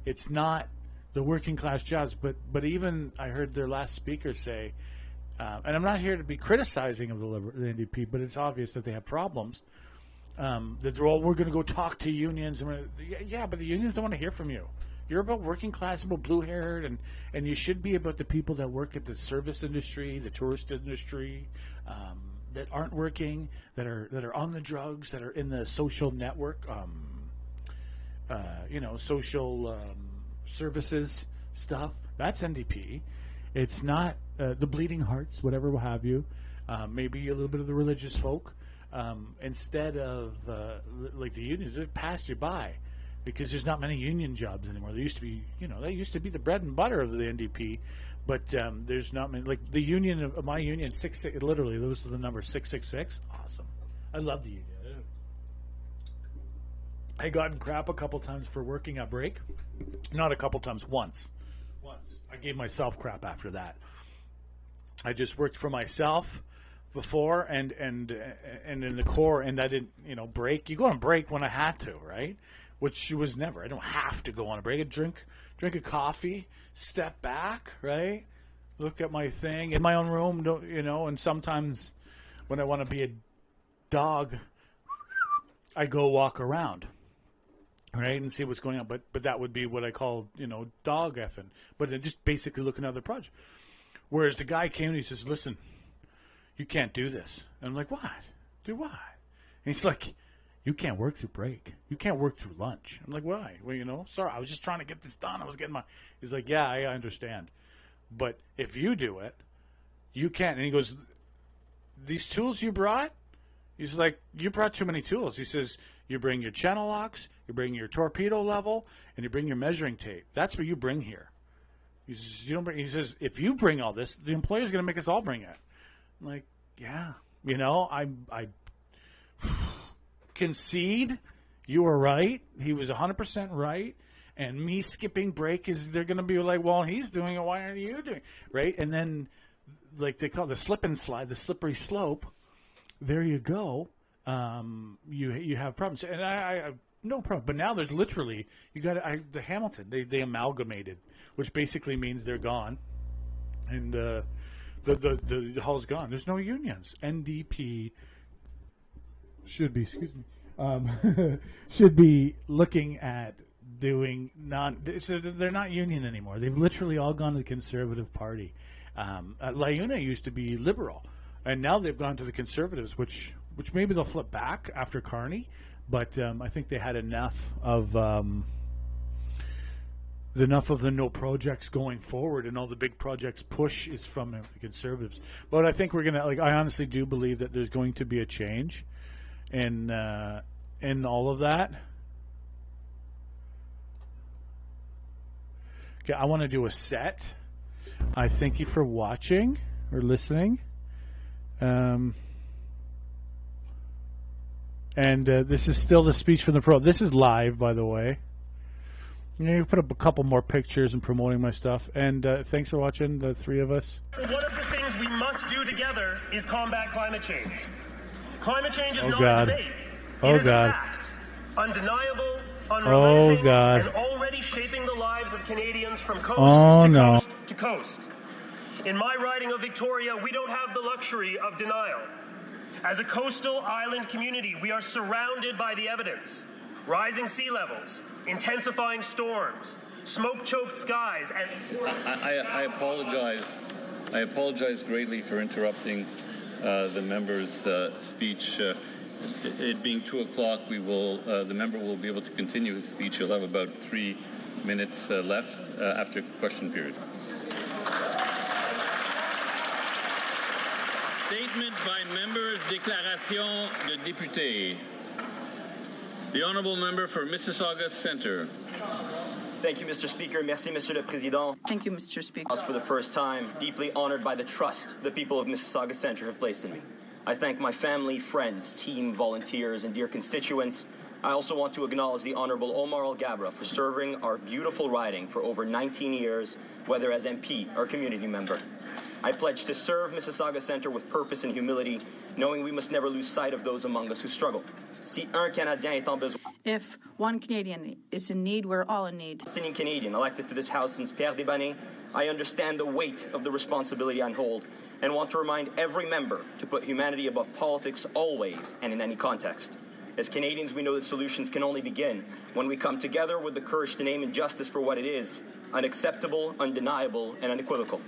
Speaker 2: it's not the working class jobs. But even I heard their last speaker say, and I'm not here to be criticizing of the NDP, but it's obvious that they have problems. That they're all, we're going to go talk to unions. Yeah, but the unions don't want to hear from you. You're about working class, about blue-haired, and you should be about the people that work at the service industry, the tourist industry. That aren't working, that are on the drugs, that are in the social network, social services stuff. That's NDP. It's not the bleeding hearts, whatever have you. Maybe a little bit of the religious folk. Instead of like the unions, it passed you by because there's not many union jobs anymore. There used to be, that used to be the bread and butter of the NDP. But there's not many. Like the union, my union, 66. Literally, those are the numbers 666. Awesome. I love the union. I got in crap a couple times for working a break. Not a couple times. Once. I gave myself crap after that. I just worked for myself before, and in the core, and I didn't, break. You go on break when I had to, right? Which was never. I don't have to go on a break. I drink a coffee, step back, right? Look at my thing in my own room, and sometimes when I want to be a dog, I go walk around, right, and see what's going on. But that would be what I call, dog effing. But just basically looking at the project. Whereas the guy came and he says, listen, you can't do this. And I'm like, what? Do what? And he's like, you can't work through break. You can't work through lunch. I'm like, why? Well, sorry, I was just trying to get this done. I was getting my. He's like, yeah, I understand, but if you do it, you can't. And he goes, these tools you brought. He's like, you brought too many tools. He says, you bring your channel locks, you bring your torpedo level, and you bring your measuring tape. That's what you bring here. He says, you don't bring. He says, if you bring all this, the employer's going to make us all bring it. I'm like, yeah, I concede. You were right. He was 100% right. And me skipping break they're going to be like, well, he's doing it. Why aren't you doing it? Right? And then, like they call it the slip and slide, the slippery slope. There you go. You have problems. And I no problem. But now there's literally, you got the Hamilton. They amalgamated, which basically means they're gone. And the hall's gone. There's no unions. NDP should be, should be looking at doing they're not union anymore. They've literally all gone to the Conservative Party. LaUna used to be liberal, and now they've gone to the Conservatives, which maybe they'll flip back after Carney. But I think they had enough of the no projects going forward, and all the big projects push is from the Conservatives. But I think we're gonna I honestly do believe that there's going to be a change in all of that. Okay, I want to do a set. I thank you for watching or listening. And this is still the speech from the pro. This is live, by the way. You put up a couple more pictures and promoting my stuff. And thanks for watching, the three of us.
Speaker 3: One of the things we must do together is combat climate change. Climate change is not
Speaker 2: God.
Speaker 3: a debate.
Speaker 2: Oh,
Speaker 3: it is
Speaker 2: God.
Speaker 3: a fact. Undeniable, unrelenting,
Speaker 2: Oh, God.
Speaker 3: and already shaping the lives of Canadians from coast coast to coast. In my riding of Victoria, we don't have the luxury of denial. As a coastal island community, we are surrounded by the evidence. Rising sea levels, intensifying storms, smoke-choked skies, and...
Speaker 4: I apologize. I apologize greatly for interrupting the member's speech. It being 2 o'clock, the member will be able to continue his speech. He'll have about 3 minutes left after question period. Statement by members, déclaration de député. The honourable member for Mississauga Centre.
Speaker 5: Thank you, Mr. Speaker. Merci, Monsieur le Président.
Speaker 6: Thank you, Mr. Speaker.
Speaker 5: For the first time, deeply honoured by the trust the people of Mississauga Centre have placed in me. I thank my family, friends, team, volunteers, and dear constituents. I also want to acknowledge the Honourable Omar Al-Gabra for serving our beautiful riding for over 19 years, whether as MP or community member. I pledge to serve Mississauga Centre with purpose and humility, knowing we must never lose sight of those among us who struggle. Si un Canadien est en besoin...
Speaker 6: If one Canadian is in need, we're all in need.
Speaker 5: Palestinian Canadian elected to this House since Pierre Desbanais, I understand the weight of the responsibility I hold and want to remind every member to put humanity above politics always and in any context. As Canadians, we know that solutions can only begin when we come together with the courage to name injustice for what it is, unacceptable, undeniable, and unequivocal.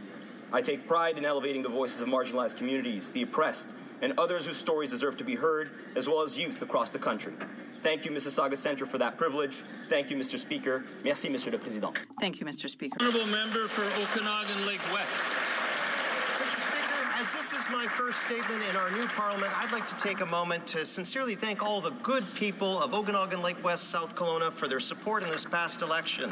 Speaker 5: I take pride in elevating the voices of marginalized communities, the oppressed, and others whose stories deserve to be heard, as well as youth across the country. Thank you, Mississauga Centre, for that privilege. Thank you, Mr. Speaker. Merci, Monsieur le Président.
Speaker 6: Thank you, Mr. Speaker.
Speaker 4: Honourable member for Okanagan Lake West.
Speaker 7: Mr. Speaker, as this is my first statement in our new Parliament, I'd like to take a moment to sincerely thank all the good people of Okanagan Lake West, South Kelowna for their support in this past election.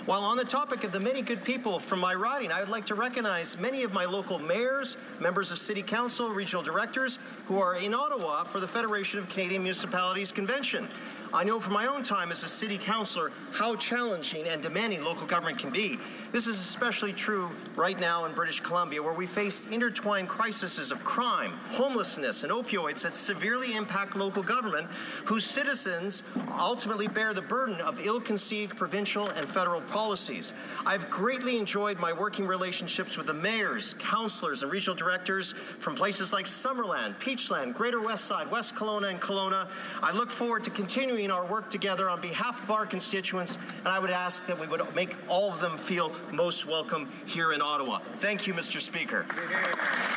Speaker 7: While on the topic of the many good people from my riding, I would like to recognize many of my local mayors, members of City Council, regional directors who are in Ottawa for the Federation of Canadian Municipalities Convention. I know from my own time as a city councillor how challenging and demanding local government can be. This is especially true right now in British Columbia, where we face intertwined crises of crime, homelessness, and opioids that severely impact local government, whose citizens ultimately bear the burden of ill-conceived provincial and federal policies. I've greatly enjoyed my working relationships with the mayors, councillors, and regional directors from places like Summerland, Peachland, Greater West Side, West Kelowna, and Kelowna. I look forward to continuing our work together on behalf of our constituents, and I would ask that we would make all of them feel most welcome here in Ottawa. Thank you, Mr. Speaker.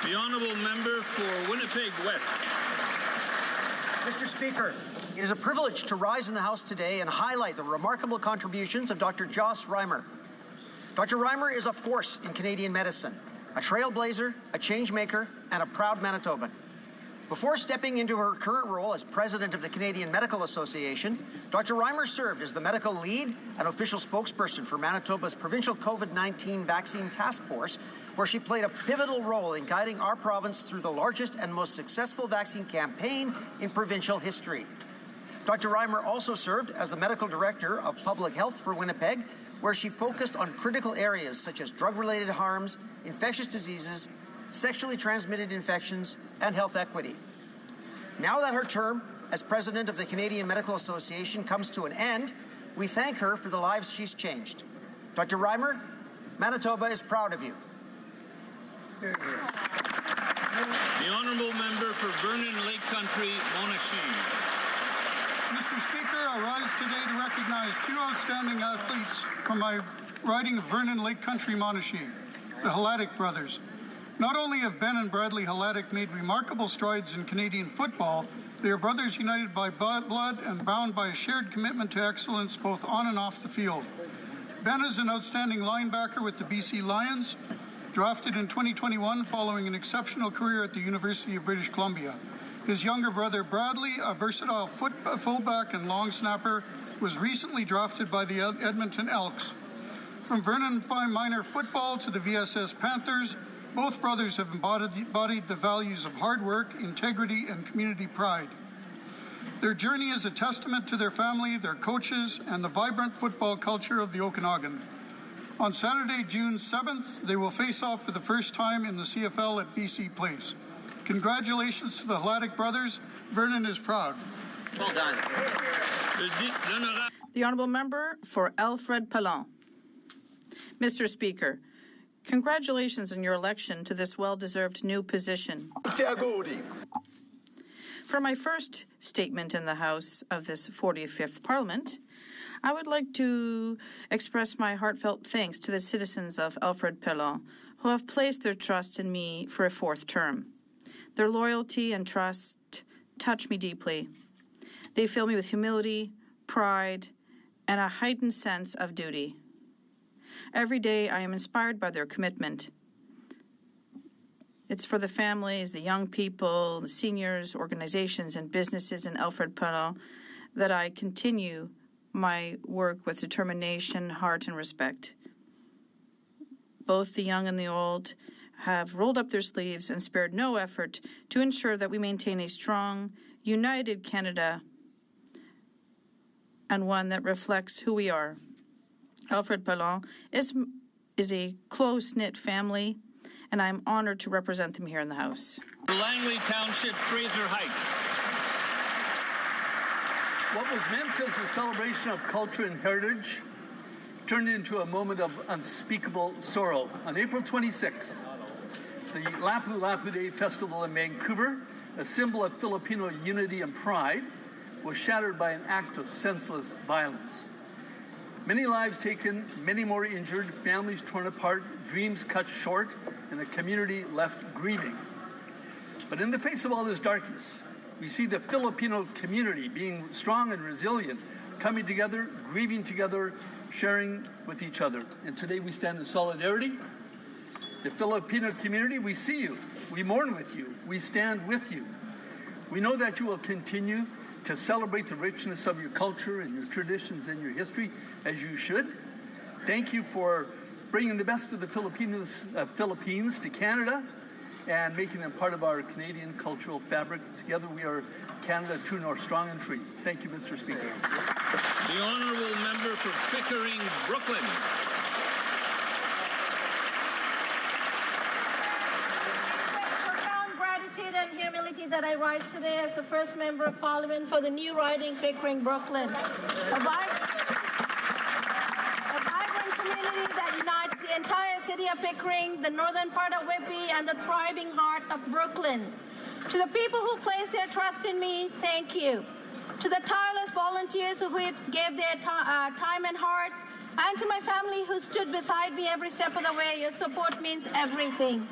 Speaker 4: The honourable member for Winnipeg West.
Speaker 8: Mr. Speaker, it is a privilege to rise in the House today and highlight the remarkable contributions of Dr. Joss Reimer. Dr. Reimer is a force in Canadian medicine, a trailblazer, a change maker, and a proud Manitoban. Before stepping into her current role as president of the Canadian Medical Association, Dr. Reimer served as the medical lead and official spokesperson for Manitoba's provincial COVID-19 vaccine task force, where she played a pivotal role in guiding our province through the largest and most successful vaccine campaign in provincial history. Dr. Reimer also served as the medical director of public health for Winnipeg, where she focused on critical areas such as drug-related harms, infectious diseases, sexually transmitted infections, and health equity. Now that her term as president of the Canadian Medical Association comes to an end, we thank her for the lives she's changed. Dr. Reimer, Manitoba is proud of you.
Speaker 9: The honourable member for Vernon Lake Country, Monashee.
Speaker 10: Mr. Speaker, I rise today to recognize two outstanding athletes from my riding of Vernon Lake Country, Monashee, the Hladek brothers. Not only have Ben and Bradley Hladek made remarkable strides in Canadian football, they are brothers united by blood and bound by a shared commitment to excellence both on and off the field. Ben is an outstanding linebacker with the BC Lions, drafted in 2021 following an exceptional career at the University of British Columbia. His younger brother Bradley, a versatile fullback and long snapper, was recently drafted by the Edmonton Elks. From Vernon minor football to the VSS Panthers, both brothers have embodied the values of hard work, integrity, and community pride. Their journey is a testament to their family, their coaches, and the vibrant football culture of the Okanagan. On Saturday, June 7th, they will face off for the first time in the CFL at BC Place. Congratulations to the Hladek brothers. Vernon is proud.
Speaker 8: Well done.
Speaker 6: The honourable member for Alfred Pelon. Mr. Speaker, congratulations on your election to this well-deserved new position. For my first statement in the House of this 45th Parliament, I would like to express my heartfelt thanks to the citizens of Alfred Pelon who have placed their trust in me for a fourth term. Their loyalty and trust touch me deeply. They fill me with humility, pride, and a heightened sense of duty. Every day I am inspired by their commitment. It's for the families, the young people, the seniors, organizations, and businesses in Alfred Pelon that I continue my work with determination, heart, and respect. Both the young and the old have rolled up their sleeves and spared no effort to ensure that we maintain a strong, united Canada and one that reflects who we are. Alfred Pelon is a close-knit family, and I'm honored to represent them here in the House.
Speaker 9: Langley Township, Fraser Heights.
Speaker 11: What was meant as a celebration of culture and heritage turned into a moment of unspeakable sorrow. On April 26th, the Lapu Lapu Day Festival in Vancouver, a symbol of Filipino unity and pride, was shattered by an act of senseless violence. Many lives taken, many more injured, families torn apart, dreams cut short, and a community left grieving. But in the face of all this darkness, we see the Filipino community being strong and resilient, coming together, grieving together, sharing with each other. And today we stand in solidarity. The Filipino community, we see you, we mourn with you, we stand with you. We know that you will continue to celebrate the richness of your culture and your traditions and your history, as you should. Thank you for bringing the best of the Philippines to Canada and making them part of our Canadian cultural fabric. Together we are Canada, true north, strong and free. Thank you, Mr. Speaker.
Speaker 9: The honourable member for Pickering, Brooklyn.
Speaker 12: And humility that I rise today as the first member of Parliament for the new riding Pickering, Brooklyn. A vibrant community that unites the entire city of Pickering, the northern part of Whitby, and the thriving heart of Brooklyn. To the people who place their trust in me, thank you. To the tireless volunteers who gave their time and heart, and to my family who stood beside me every step of the way, your support means everything.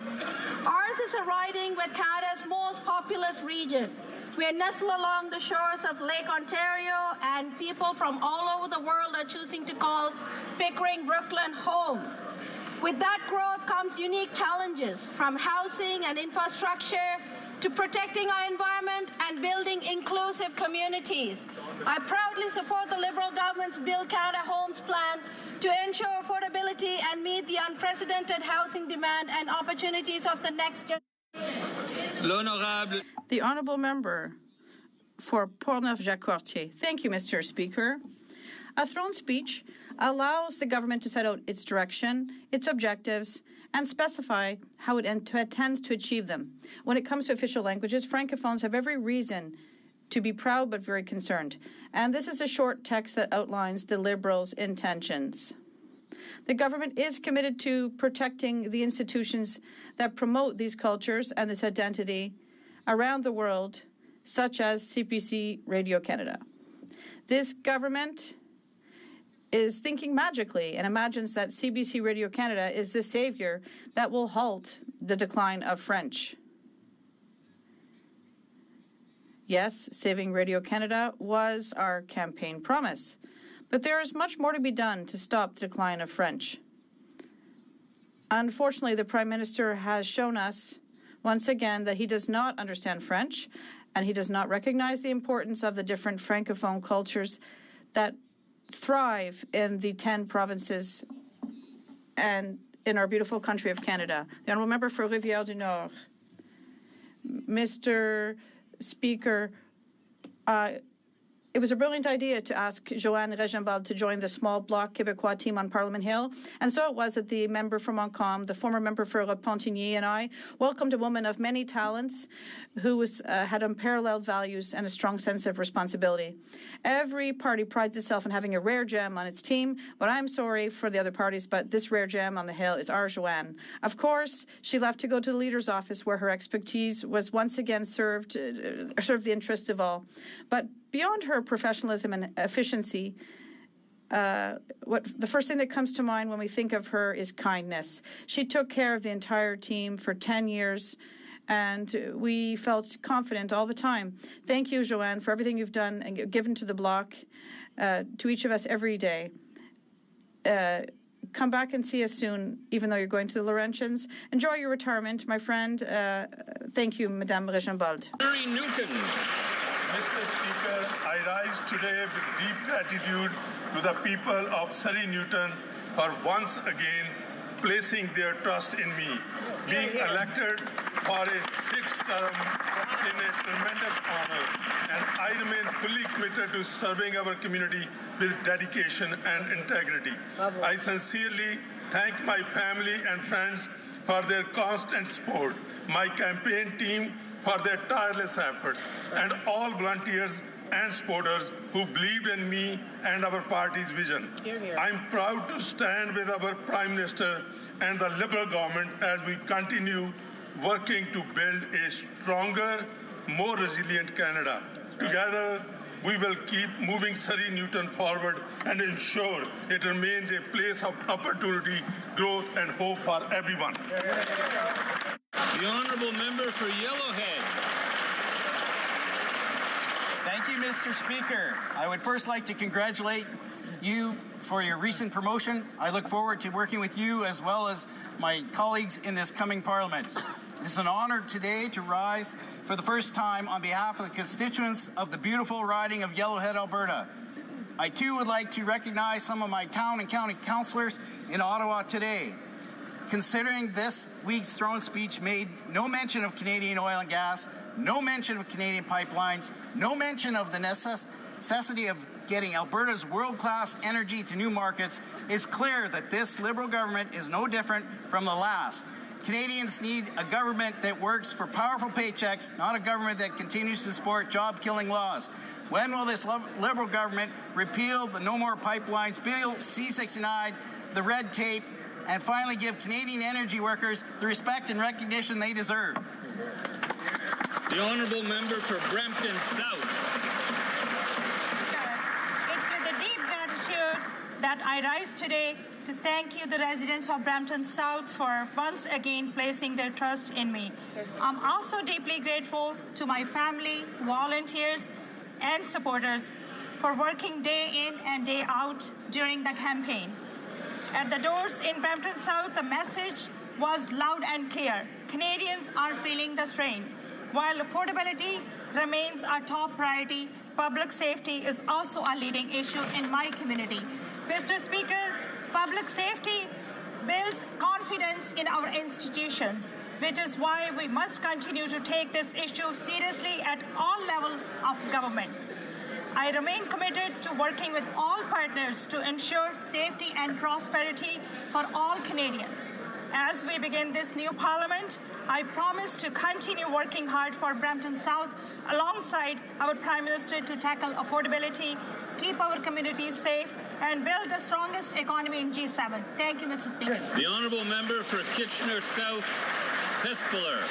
Speaker 12: Ours is a riding with Canada's most populous region. We are nestled along the shores of Lake Ontario, and people from all over the world are choosing to call Pickering, Brooklyn home. With that growth comes unique challenges, from housing and infrastructure to protecting our environment and building inclusive communities. I proudly support the Liberal government's Build Canada Homes plan to ensure affordability and meet the unprecedented housing demand and opportunities of the next generation.
Speaker 6: The Honourable Member for Portneuf-Jacques-Cartier. Thank you, Mr. Speaker. A throne speech allows the government to set out its direction, its objectives, and specify how it intends to achieve them. When it comes to official languages, Francophones have every reason to be proud but very concerned. And this is a short text that outlines the Liberals' intentions. The government is committed to protecting the institutions that promote these cultures and this identity around the world, such as CPC Radio Canada. This government is thinking magically and imagines that CBC Radio Canada is the savior that will halt the decline of French. Yes, saving Radio Canada was our campaign promise, but there is much more to be done to stop the decline of French. Unfortunately, the Prime Minister has shown us once again that he does not understand French, and he does not recognize the importance of the different Francophone cultures that thrive in the 10 provinces and in our beautiful country of Canada. The Honourable Member for Rivière du Nord. Mr. Speaker, it was a brilliant idea to ask Joanne Regenbald to join the small Bloc Quebecois team on Parliament Hill. And so it was that the member for Montcalm, the former member for Repentigny, and I welcomed a woman of many talents who had unparalleled values and a strong sense of responsibility. Every party prides itself on having a rare gem on its team, but I'm sorry for the other parties, but this rare gem on the Hill is our Joanne. Of course, she left to go to the leader's office where her expertise was once again served the interests of all. But beyond her professionalism and efficiency, the first thing that comes to mind when we think of her is kindness. She took care of the entire team for 10 years, and we felt confident all the time. Thank you, Joanne, for everything you've done and given to the Bloc, to each of us every day. Come back and see us soon, even though you're going to the Laurentians. Enjoy your retirement, my friend. Thank you, Madame Regenbald.
Speaker 9: Mary Newton.
Speaker 13: Mr. Speaker, I rise today with deep gratitude to the people of Surrey Newton for once again placing their trust in me. Being elected for a 6th term in a tremendous honor, and I remain fully committed to serving our community with dedication and integrity. I sincerely thank my family and friends for their constant support, my campaign team for their tireless efforts, and all volunteers and supporters who believed in me and our party's vision. I'm proud to stand with our Prime Minister and the Liberal government as we continue working to build a stronger, more resilient Canada. Together, we will keep moving Surrey Newton forward and ensure it remains a place of opportunity, growth, and hope for everyone.
Speaker 9: The Honourable Member for Yellowhead.
Speaker 8: Thank you, Mr. Speaker. I would first like to congratulate you for your recent promotion. I look forward to working with you as well as my colleagues in this coming Parliament. It is an honour today to rise for the first time on behalf of the constituents of the beautiful riding of Yellowhead, Alberta. I too would like to recognize some of my town and county councillors in Ottawa today. Considering this week's throne speech made no mention of Canadian oil and gas, no mention of Canadian pipelines, no mention of the necessity of getting Alberta's world-class energy to new markets, it's clear that this Liberal government is no different from the last. Canadians need a government that works for powerful paychecks, not a government that continues to support job-killing laws. When will this Liberal government repeal the No More Pipelines bill, C-69, the red tape, and finally give Canadian energy workers the respect and recognition they deserve?
Speaker 9: The Honourable Member for Brampton South.
Speaker 12: It's with a deep gratitude that I rise today
Speaker 14: to thank you, the residents of Brampton South, for once again placing their trust in me. I'm also deeply grateful to my family, volunteers, and supporters for working day in and day out during the campaign. At the doors in Brampton South, the message was loud and clear. Canadians are feeling the strain. While affordability remains our top priority, public safety is also a leading issue in my community. Mr. Speaker, public safety builds confidence in our institutions, which is why we must continue to take this issue seriously at all levels of government. I remain committed to working with all partners to ensure safety and prosperity for all Canadians. As we begin this new Parliament, I promise to continue working hard for Brampton South alongside our Prime Minister to tackle affordability, keep our communities safe, and build the strongest economy in G7. Thank you, Mr. Speaker.
Speaker 9: The honourable member for Kitchener South, Hespeler.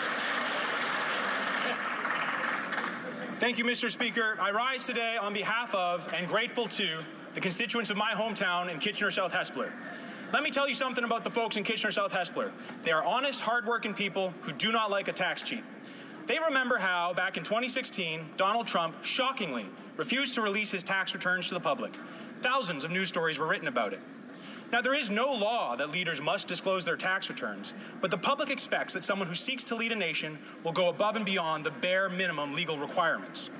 Speaker 5: Thank you, Mr. Speaker. I rise today on behalf of and grateful to the constituents of my hometown in Kitchener South, Hespeler. Let me tell you something about the folks in Kitchener South, Hespeler. They are honest, hard-working people who do not like a tax cheat. They remember how, back in 2016, Donald Trump shockingly refused to release his tax returns to the public. Thousands of news stories were written about it. Now, there is no law that leaders must disclose their tax returns, but the public expects that someone who seeks to lead a nation will go above and beyond the bare minimum legal requirements.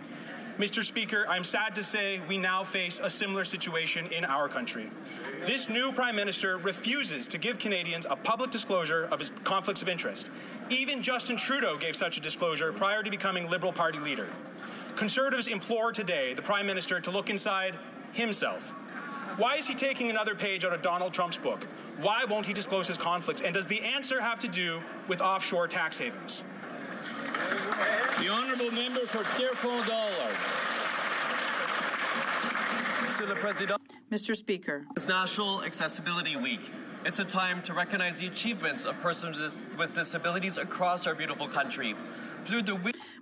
Speaker 5: Mr. Speaker, I'm sad to say we now face a similar situation in our country. This new Prime Minister refuses to give Canadians a public disclosure of his conflicts of interest. Even Justin Trudeau gave such a disclosure prior to becoming Liberal Party leader. Conservatives implore today the Prime Minister to look inside himself. Why is he taking another page out of Donald Trump's book? Why won't he disclose his conflicts? And does the answer have to do with offshore tax havens?
Speaker 9: The honourable member for Deerfield-Dollard.
Speaker 6: Mr. Speaker.
Speaker 15: It's National Accessibility Week. It's a time to recognize the achievements of persons with disabilities across our beautiful country.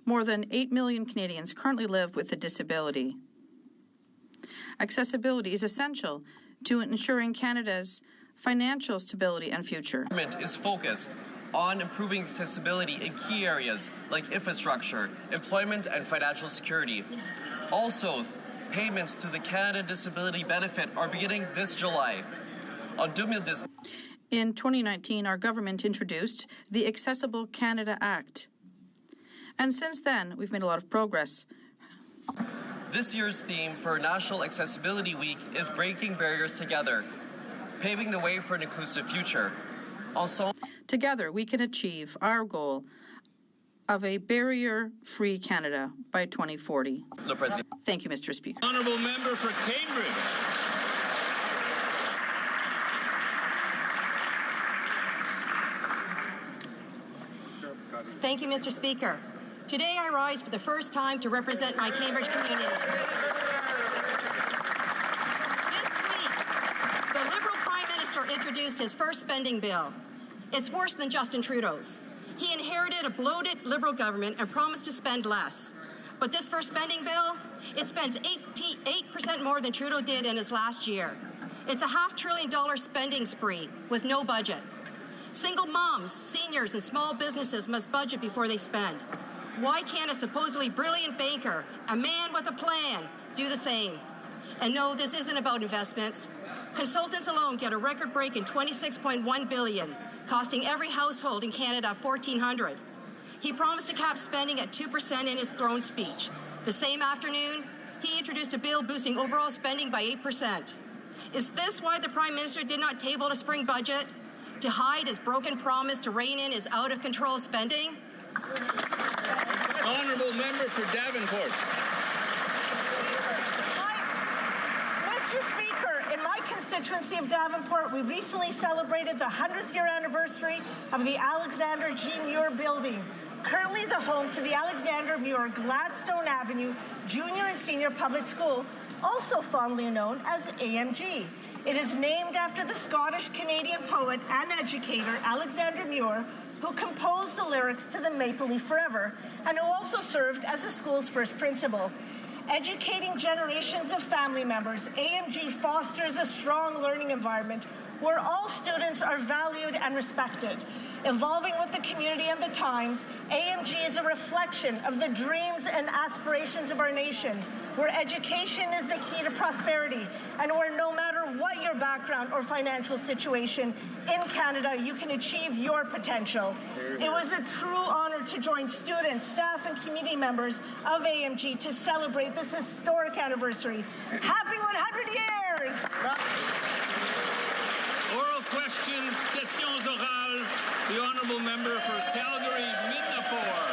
Speaker 6: More than 8 million Canadians currently live with a disability. Accessibility is essential to ensuring Canada's financial stability and future.
Speaker 15: Government is focused on improving accessibility in key areas like infrastructure, employment, and financial security. Also, payments to the Canada Disability Benefit are beginning this July.
Speaker 6: In 2019, our government introduced the Accessible Canada Act. And since then, we've made a lot of progress.
Speaker 15: This year's theme for National Accessibility Week is Breaking Barriers Together, paving the way for an inclusive future. Also,
Speaker 6: together, we can achieve our goal of a barrier-free Canada by 2040. Thank you, Mr. Speaker.
Speaker 9: Honourable member for Cambridge.
Speaker 16: Thank you, Mr. Speaker. Today I rise for the first time to represent my Cambridge community. The Liberal Prime Minister introduced his first spending bill. It's worse than Justin Trudeau's. He inherited a bloated Liberal government and promised to spend less. But this first spending bill, it spends 88% more than Trudeau did in his last year. It's a $500 billion spending spree with no budget. Single moms, seniors, and small businesses must budget before they spend. Why can't a supposedly brilliant banker, a man with a plan, do the same? And no, this isn't about investments. Consultants alone get a record-breaking $26.1 billion, costing every household in Canada $1,400. He promised to cap spending at 2% in his throne speech. The same afternoon, he introduced a bill boosting overall spending by 8%. Is this why the Prime Minister did not table a spring budget? To hide his broken promise to rein in his out-of-control spending?
Speaker 9: Honourable member for Davenport.
Speaker 17: Mr. Speaker, in my constituency of Davenport, we recently celebrated the 100th year anniversary of the Alexander G. Muir Building, currently the home to the Alexander Muir Gladstone Avenue Junior and Senior Public School, also fondly known as AMG. It is named after the Scottish-Canadian poet and educator Alexander Muir, who composed the lyrics to the Maple Leaf Forever, and who also served as the school's first principal. Educating generations of family members, AMG fosters a strong learning environment where all students are valued and respected. Evolving with the community and the times, AMG is a reflection of the dreams and aspirations of our nation, where education is the key to prosperity, and where no matter what your background or financial situation in Canada, you can achieve your potential. It was a true honor to join students, staff, and community members of AMG to celebrate this historic anniversary. Happy 100 years!
Speaker 9: Oral questions, questions orales. The honourable member for Calgary, Midnapore.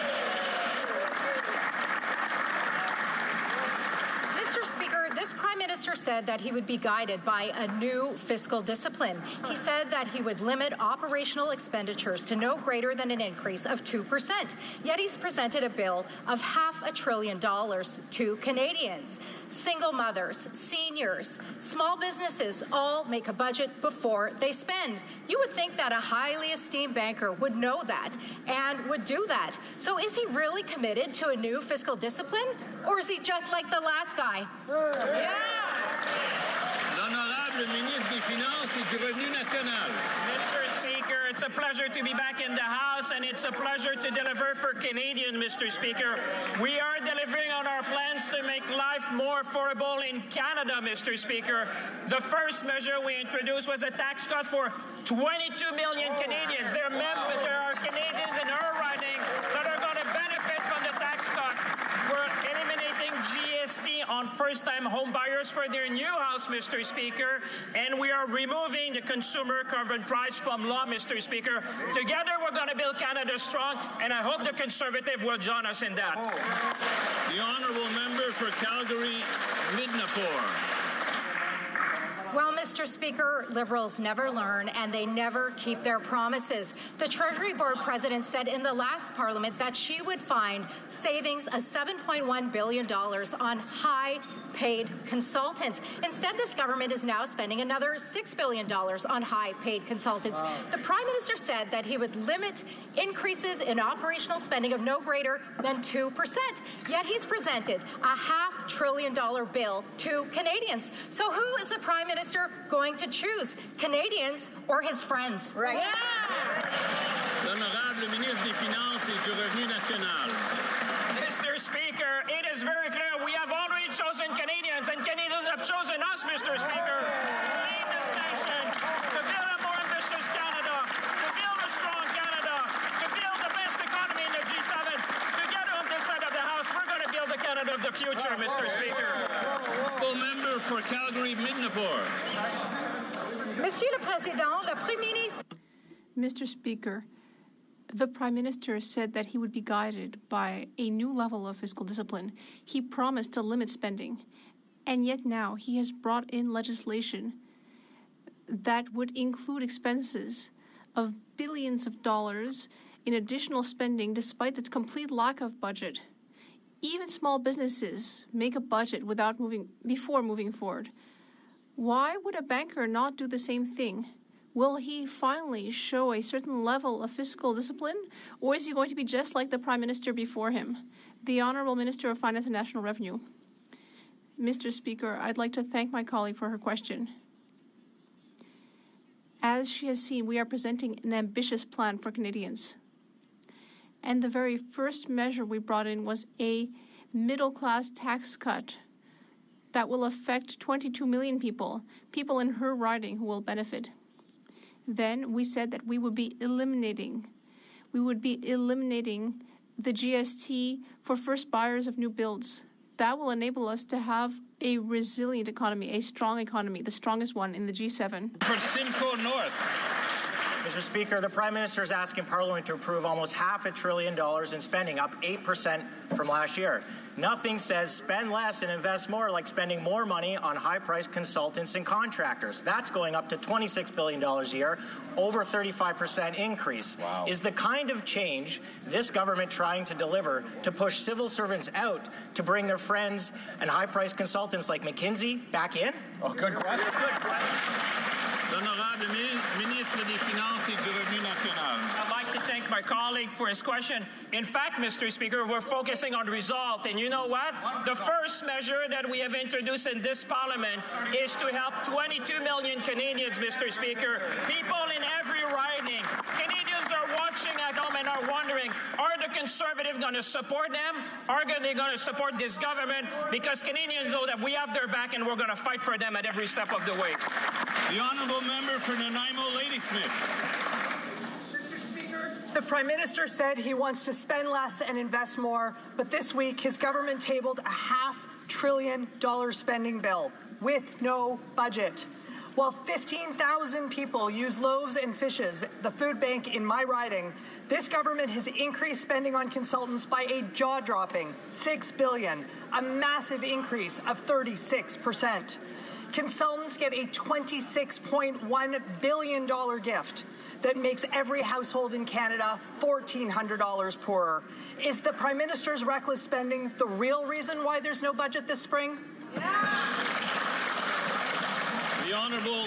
Speaker 16: Mr. Speaker, this Prime Minister said that he would be guided by a new fiscal discipline. He said that he would limit operational expenditures to no greater than an increase of 2%. Yet he's presented a bill of $500 billion to Canadians. Single mothers, seniors, small businesses all make a budget before they spend. You would think that a highly esteemed banker would know that and would do that. So is he really committed to a new fiscal discipline, or is he just like the last guy?
Speaker 9: L'honorable ministre des Finances et du Revenu national.
Speaker 18: Mr. Speaker, it's a pleasure to be back in the House, and it's a pleasure to deliver for Canadians, Mr. Speaker. We are delivering on our plans to make life more affordable in Canada, Mr. Speaker. The first measure we introduced was a tax cut for 22 million Canadians. There are Canadians in our riding that are going to benefit from the tax cut. We're eliminating GST on first-time home buyers for their new house, Mr. Speaker, and we are removing the consumer carbon price from law, Mr. Speaker. Together, we're going to build Canada strong, and I hope the Conservative will join us in that.
Speaker 9: The honourable member for Calgary, Midnapore.
Speaker 16: Well, Mr. Speaker, Liberals never learn and they never keep their promises. The Treasury Board President said in the last Parliament that she would find savings of $7.1 billion on high-paid consultants. Instead, this government is now spending another $6 billion on high-paid consultants. Wow. The Prime Minister said that he would limit increases in operational spending of no greater than 2%. Yet he's presented a $500 billion bill to Canadians. So who is the Prime Minister going to choose, Canadians or his friends?
Speaker 9: Right. Yeah. L'honorable ministre des Finances et du Revenu national.
Speaker 18: Mr. Speaker, it is very clear we have already chosen Canadians, and Canadians have chosen us, Mr. Speaker, to lead this nation, to build a more ambitious Canada, to build a strong Canada, to build the best economy in the G7. Together on this side of the House, we're going to build the Canada of the future, Mr. Speaker.
Speaker 9: Member for Calgary, Midnapore.
Speaker 16: Monsieur le Président, le Premier ministre.
Speaker 19: Mr. Speaker, the Prime Minister said that he would be guided by a new level of fiscal discipline. He promised to limit spending, and yet now he has brought in legislation that would include expenses of billions of dollars in additional spending despite the complete lack of budget. Even small businesses make a budget before moving forward. Why would a banker not do the same thing? Will he finally show a certain level of fiscal discipline, or is he going to be just like the Prime Minister before him, the Honourable Minister of Finance and National Revenue? Mr. Speaker, I'd like to thank my colleague for her question. As she has seen, we are presenting an ambitious plan for Canadians. And the very first measure we brought in was a middle-class tax cut that will affect 22 million people in her riding who will benefit. Then we said that we would be eliminating the GST for first buyers of new builds. That will enable us to have a resilient economy, a strong economy, the strongest one in the G7.
Speaker 9: For Simcoe North.
Speaker 20: Mr. Speaker, the Prime Minister is asking Parliament to approve almost $500 billion in spending, up 8% from last year. Nothing says spend less and invest more like spending more money on high-priced consultants and contractors. That's going up to $26 billion a year, over 35% increase. Wow. Is the kind of change this government trying to deliver to push civil servants out to bring their friends and high-priced consultants like McKinsey back in?
Speaker 9: Oh, good question. Good question. L'honorable ministre des Finances et du Revenu national.
Speaker 18: I'd like to thank thank my colleague for his question. In fact, Mr. Speaker, we're focusing on result. And you know what? The first measure that we have introduced in this Parliament is to help 22 million Canadians, Mr. Speaker. People in every riding. Canadians are watching at home and are wondering, are the Conservatives going to support them? Are they going to support this government? Because Canadians know that we have their back and we're going to fight for them at every step of the way.
Speaker 9: The honourable member for Nanaimo, Ladysmith.
Speaker 21: The Prime Minister said he wants to spend less and invest more, but this week his government tabled a $500 billion spending bill with no budget. While 15,000 people use loaves and fishes, the food bank in my riding, this government has increased spending on consultants by a jaw-dropping $6 billion, a massive increase of 36%. Consultants get a $26.1 billion gift that makes every household in Canada $1,400 poorer. Is the Prime Minister's reckless spending the real reason why there's no budget this spring?
Speaker 9: The Honourable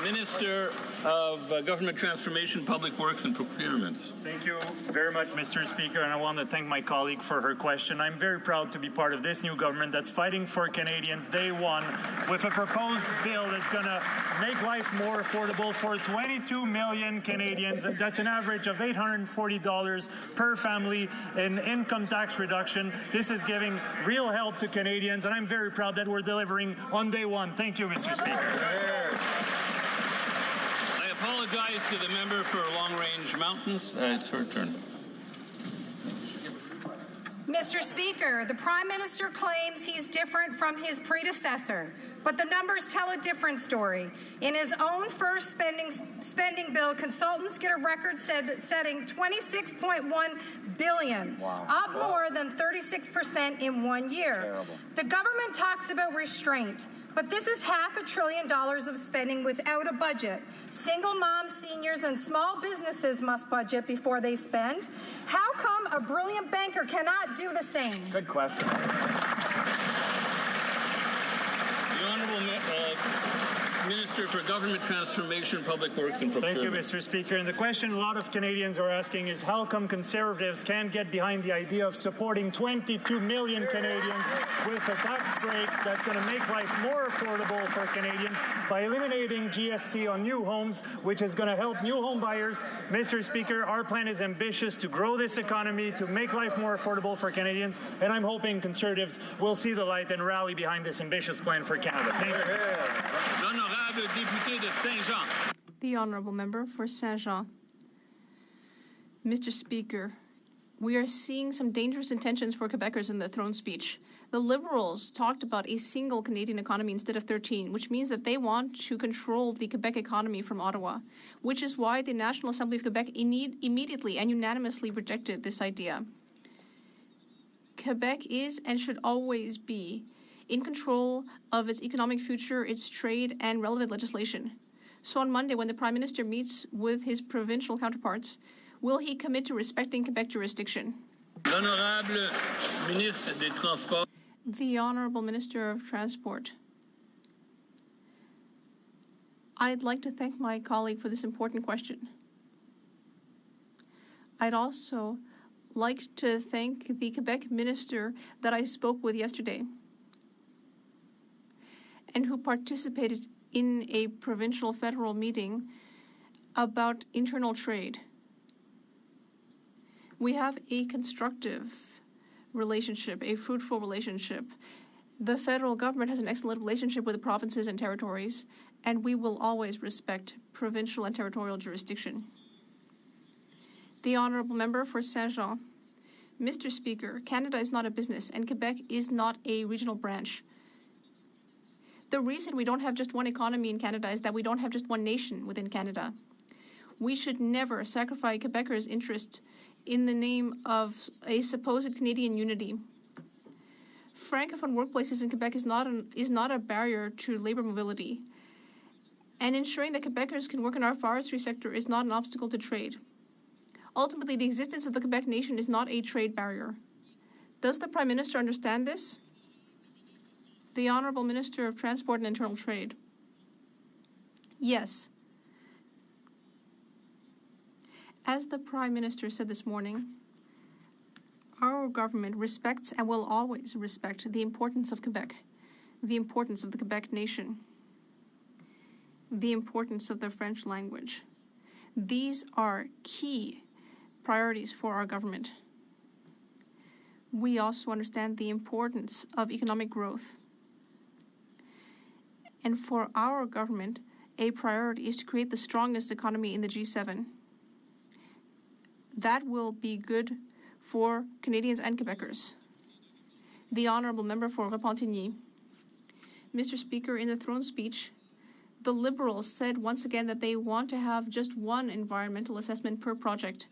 Speaker 9: Minister of Government Transformation, Public Works and Procurement.
Speaker 22: Thank you very much, Mr. Speaker, and I want to thank my colleague for her question. I'm very proud to be part of this new government that's fighting for Canadians day one with a proposed bill that's going to make life more affordable for 22 million Canadians. That's an average of $840 per family in income tax reduction. This is giving real help to Canadians, and I'm very proud that we're delivering on day one. Thank you, Mr. Speaker.
Speaker 9: I apologize to the member for Long Range Mountains. It's her turn.
Speaker 16: Mr. Speaker, the Prime Minister claims he's different from his predecessor, but the numbers tell a different story. In his own first spending bill, consultants get a record-setting $26.1 billion, up more than 36% in 1 year. Terrible. The government talks about restraint, but this is $500 billion of spending without a budget. Single moms, seniors, and small businesses must budget before they spend. How come a brilliant banker cannot do the same?
Speaker 22: Good question.
Speaker 9: The Honourable Minister for Government Transformation, Public Works and Procurement.
Speaker 22: Thank you, Mr. Speaker. And the question a lot of Canadians are asking is how come Conservatives can't get behind the idea of supporting 22 million Canadians with a tax break that's going to make life more affordable for Canadians by eliminating GST on new homes, which is going to help new home buyers. Mr. Speaker, our plan is ambitious to grow this economy, to make life more affordable for Canadians, and I'm hoping Conservatives will see the light and rally behind this ambitious plan for Canada. Thank you.
Speaker 19: The Honourable Member for Saint-Jean. Mr. Speaker, we are seeing some dangerous intentions for Quebecers in the throne speech. The Liberals talked about a single Canadian economy instead of 13, which means that they want to control the Quebec economy from Ottawa, which is why the National Assembly of Quebec immediately and unanimously rejected this idea. Quebec is and should always be in control of its economic future, its trade, and relevant legislation. So on Monday, when the Prime Minister meets with his provincial counterparts, will he commit to respecting Quebec jurisdiction?
Speaker 9: L'Honorable Ministre des Transports.
Speaker 19: The Honourable Minister of Transport. I'd like to thank my colleague for this important question. I'd also like to thank the Quebec Minister that I spoke with yesterday and who participated in a provincial federal meeting about internal trade. We have a constructive relationship, a fruitful relationship. The federal government has an excellent relationship with the provinces and territories, and we will always respect provincial and territorial jurisdiction. The Honourable Member for Saint-Jean. Mr. Speaker, Canada is not a business, and Quebec is not a regional branch. The reason we don't have just one economy in Canada is that we don't have just one nation within Canada. We should never sacrifice Quebecers' interest in the name of a supposed Canadian unity. Francophone workplaces in Quebec is not a barrier to labor mobility. And ensuring that Quebecers can work in our forestry sector is not an obstacle to trade. Ultimately, the existence of the Quebec nation is not a trade barrier. Does the Prime Minister understand this? The Honourable Minister of Transport and Internal Trade. Yes. As the Prime Minister said this morning, our government respects and will always respect the importance of Quebec, the importance of the Quebec nation, the importance of the French language. These are key priorities for our government. We also understand the importance of economic growth. And for our government, a priority is to create the strongest economy in the G7. That will be good for Canadians and Quebecers. The Honourable Member for Repentigny. Mr. Speaker, in the throne speech, the Liberals said once again that they want to have just one environmental assessment per project,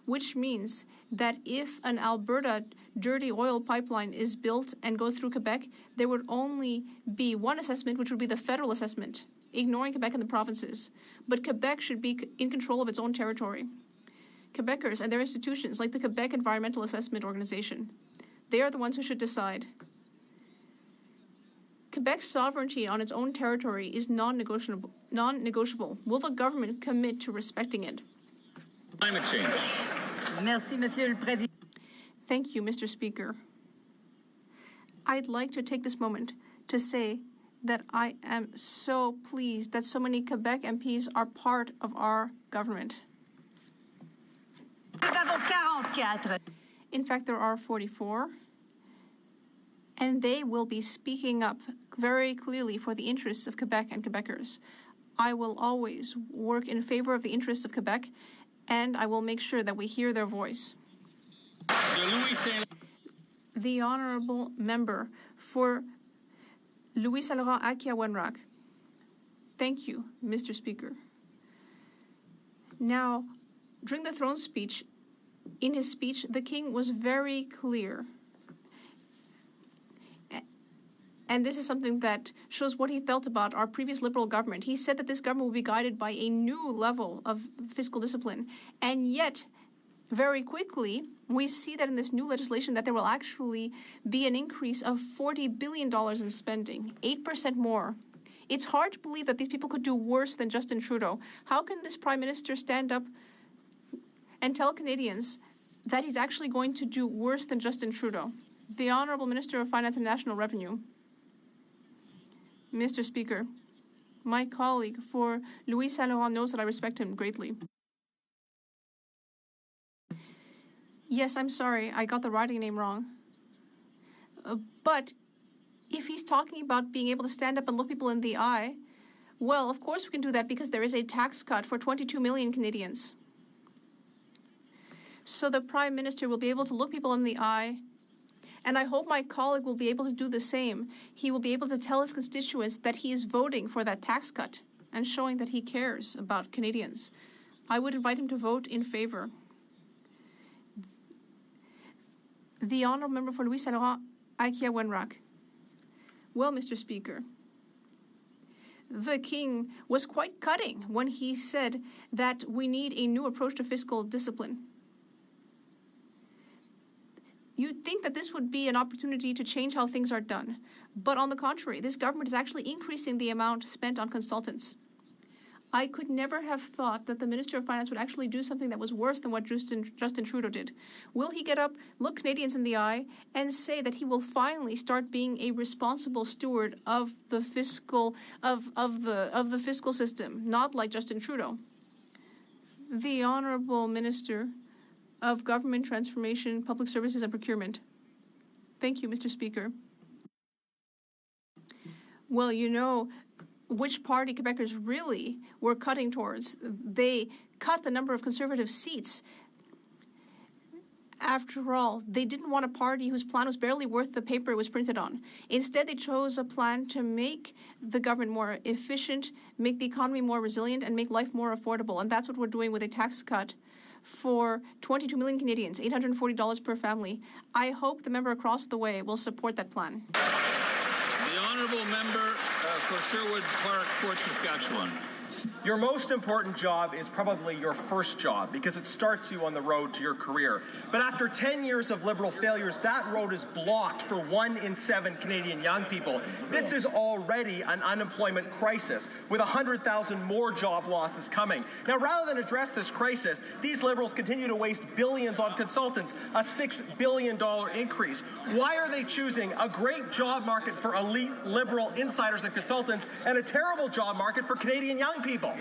Speaker 19: which means that if an Alberta dirty oil pipeline is built and goes through Quebec, there would only be one assessment, which would be the federal assessment, ignoring Quebec and the provinces. But Quebec should be in control of its own territory. Quebecers and their institutions, like the Quebec Environmental Assessment Organization, they are the ones who should decide. Quebec's sovereignty on its own territory is non-negotiable. Will the government commit to respecting it?
Speaker 4: Climate change.
Speaker 1: Merci, Monsieur le Président.
Speaker 19: Thank you, Mr. Speaker. I'd like to take this moment to say that I am so pleased that so many Quebec MPs are part of our government. In fact, there are 44, and they will be speaking up very clearly for the interests of Quebec and Quebecers. I will always work in favor of the interests of Quebec, and I will make sure that we hear their voice. The Honourable Member for Louis Saint Laurent Akia-Wenrock. Thank you, Mr. Speaker. Now, during the throne speech, in his speech, the King was very clear. And this is something that shows what he felt about our previous Liberal government. He said that this government will be guided by a new level of fiscal discipline. And yet, very quickly, we see that in this new legislation that there will actually be an increase of $40 billion in spending, 8% more. It's hard to believe that these people could do worse than Justin Trudeau. How can this Prime Minister stand up and tell Canadians that he's actually going to do worse than Justin Trudeau? The Honourable Minister of Finance and National Revenue. Mr. Speaker, my colleague for Louis Saint Laurent knows that I respect him greatly. Yes, I'm sorry, I got the writing name wrong. But if he's talking about being able to stand up and look people in the eye, well, of course we can do that because there is a tax cut for 22 million Canadians. So the Prime Minister will be able to look people in the eye, and I hope my colleague will be able to do the same. He will be able to tell his constituents that he is voting for that tax cut and showing that he cares about Canadians. I would invite him to vote in favor. The Honourable Member for Louis Saint Laurent Akia-Wenrock. Well, Mr. Speaker, the King was quite cutting when he said that we need a new approach to fiscal discipline. You'd think that this would be an opportunity to change how things are done. But on the contrary, this government is actually increasing the amount spent on consultants. I could never have thought that the Minister of Finance would actually do something that was worse than what Justin Trudeau did. Will he get up, look Canadians in the eye, and say that he will finally start being a responsible steward of the fiscal the fiscal system, not like Justin Trudeau? The Honourable Minister of Government Transformation, Public Services and Procurement. Thank you, Mr. Speaker. Well, you know which party Quebecers really were cutting towards. They cut the number of Conservative seats. After all, they didn't want a party whose plan was barely worth the paper it was printed on. Instead, they chose a plan to make the government more efficient, make the economy more resilient, and make life more affordable. And that's what we're doing with a tax cut for 22 million Canadians, $840 per family. I hope the member across the way will support that plan.
Speaker 9: The Honourable Member for Sherwood Park, Fort Saskatchewan.
Speaker 5: Your most important job is probably your first job because it starts you on the road to your career. But after 10 years of Liberal failures, that road is blocked for 1 in 7 Canadian young people. This is already an unemployment crisis with 100,000 more job losses coming. Now, rather than address this crisis, these Liberals continue to waste billions on consultants, a $6 billion increase. Why are they choosing a great job market for elite Liberal insiders and consultants and a terrible job market for Canadian young people?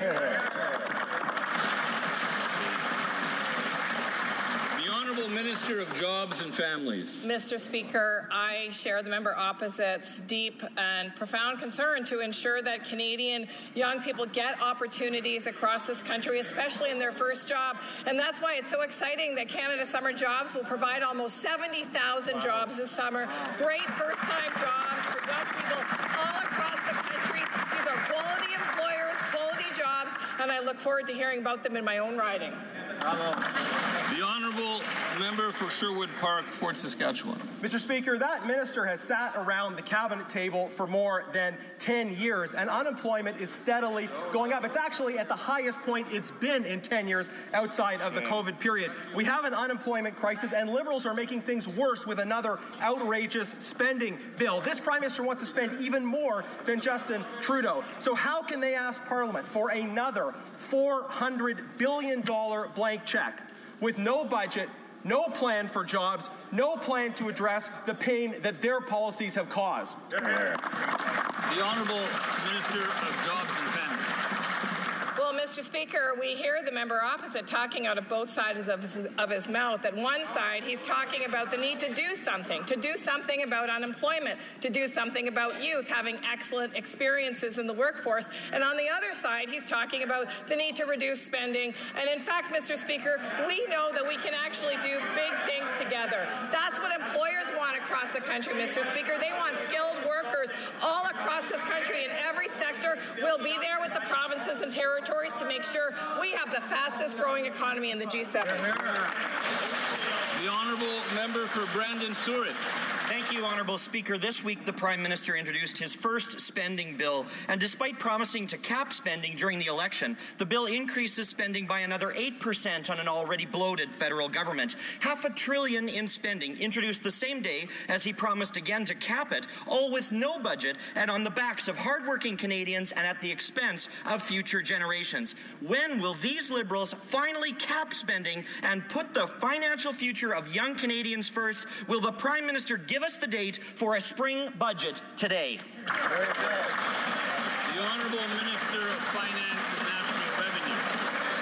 Speaker 4: Honourable Minister of Jobs and Families.
Speaker 2: Mr. Speaker, I share the member opposite's deep and profound concern to ensure that Canadian young people get opportunities across this country, especially in their first job. And that's why it's so exciting that Canada Summer Jobs will provide almost 70,000 jobs this summer. Great first-time jobs for young people all across the country. These are quality employers, quality jobs, and I look forward to hearing about them in my own riding.
Speaker 4: The Honourable Member for Sherwood Park, Fort Saskatchewan.
Speaker 5: Mr. Speaker, that minister has sat around the cabinet table for more than 10 years, and unemployment is steadily going up. It's actually at the highest point it's been in 10 years outside of the COVID period. We have an unemployment crisis, and Liberals are making things worse with another outrageous spending bill. This Prime Minister wants to spend even more than Justin Trudeau. So how can they ask Parliament for another $400 billion blank check with no budget, no plan for jobs, no plan to address the pain that their policies have caused?
Speaker 4: The Honourable Minister of Jobs and Families.
Speaker 2: Well, Mr. Speaker, we hear the member opposite talking out of both sides of his mouth. At one side, he's talking about the need to do something about unemployment, to do something about youth having excellent experiences in the workforce. And on the other side, he's talking about the need to reduce spending. And in fact, Mr. Speaker, we know that we can actually do big things together. That's what employers want across the country, Mr. Speaker. They want skilled workers all across this country in every sector. We'll be there with the provinces and territories to make sure we have the fastest growing economy in the G7.
Speaker 4: The Honourable Member for Brandon Souris.
Speaker 3: Thank you, Honourable Speaker. This week, the Prime Minister introduced his first spending bill, and despite promising to cap spending during the election, the bill increases spending by another 8% on an already bloated federal government. $500 billion in spending, introduced the same day as he promised again to cap it, all with no budget and on the backs of hardworking Canadians and at the expense of future generations. When will these Liberals finally cap spending and put the financial future of young Canadians first? Will the Prime Minister give us the date for a spring budget today?
Speaker 4: Very good. The Honourable Minister of Finance and National Revenue.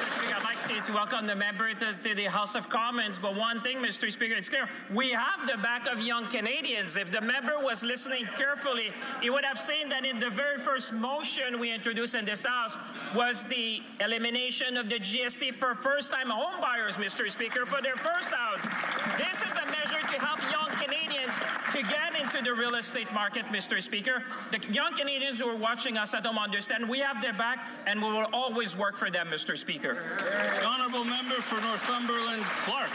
Speaker 18: Mr. Speaker, I'd like to welcome the member to the House of Commons, but one thing, Mr. Speaker, it's clear, we have the back of young Canadians. If the member was listening carefully, he would have seen that in the very first motion we introduced in this House was the elimination of the GST for first-time home buyers, Mr. Speaker, for their first house. This is a measure to help young Canadians to get into the real estate market, Mr. Speaker. The young Canadians who are watching us at home understand we have their back and we will always work for them, Mr. Speaker.
Speaker 4: The Honourable Member for Northumberland, Clark.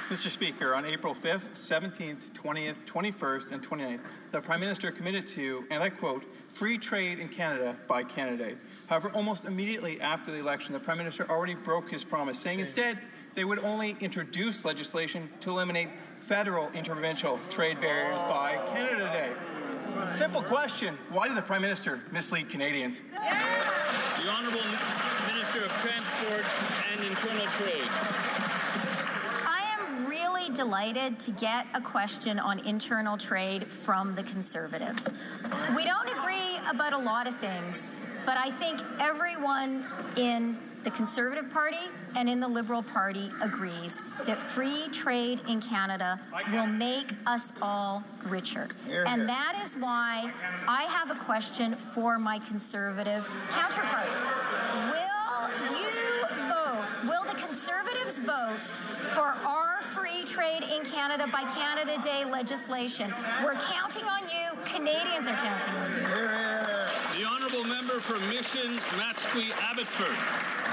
Speaker 23: Mr. Speaker, on April 5th, 17th, 20th, 21st, and 29th, the Prime Minister committed to, and I quote, free trade in Canada by Canada Day. However, almost immediately after the election, the Prime Minister already broke his promise, saying instead they would only introduce legislation to eliminate federal interprovincial trade barriers by Canada Day. Simple question, why did the Prime Minister mislead Canadians?
Speaker 4: The Honourable Minister of Transport and Internal Trade.
Speaker 24: Delighted to get a question on internal trade from the Conservatives. We don't agree about a lot of things, but I think everyone in the Conservative Party and in the Liberal Party agrees that free trade in Canada will make us all richer. And that is why I have a question for my Conservative counterparts. Will the Conservatives vote for our free trade in Canada by Canada Day legislation? We're counting on you. Canadians are counting on you.
Speaker 4: The Honourable Member for Mission, Matskwe, Abbotsford.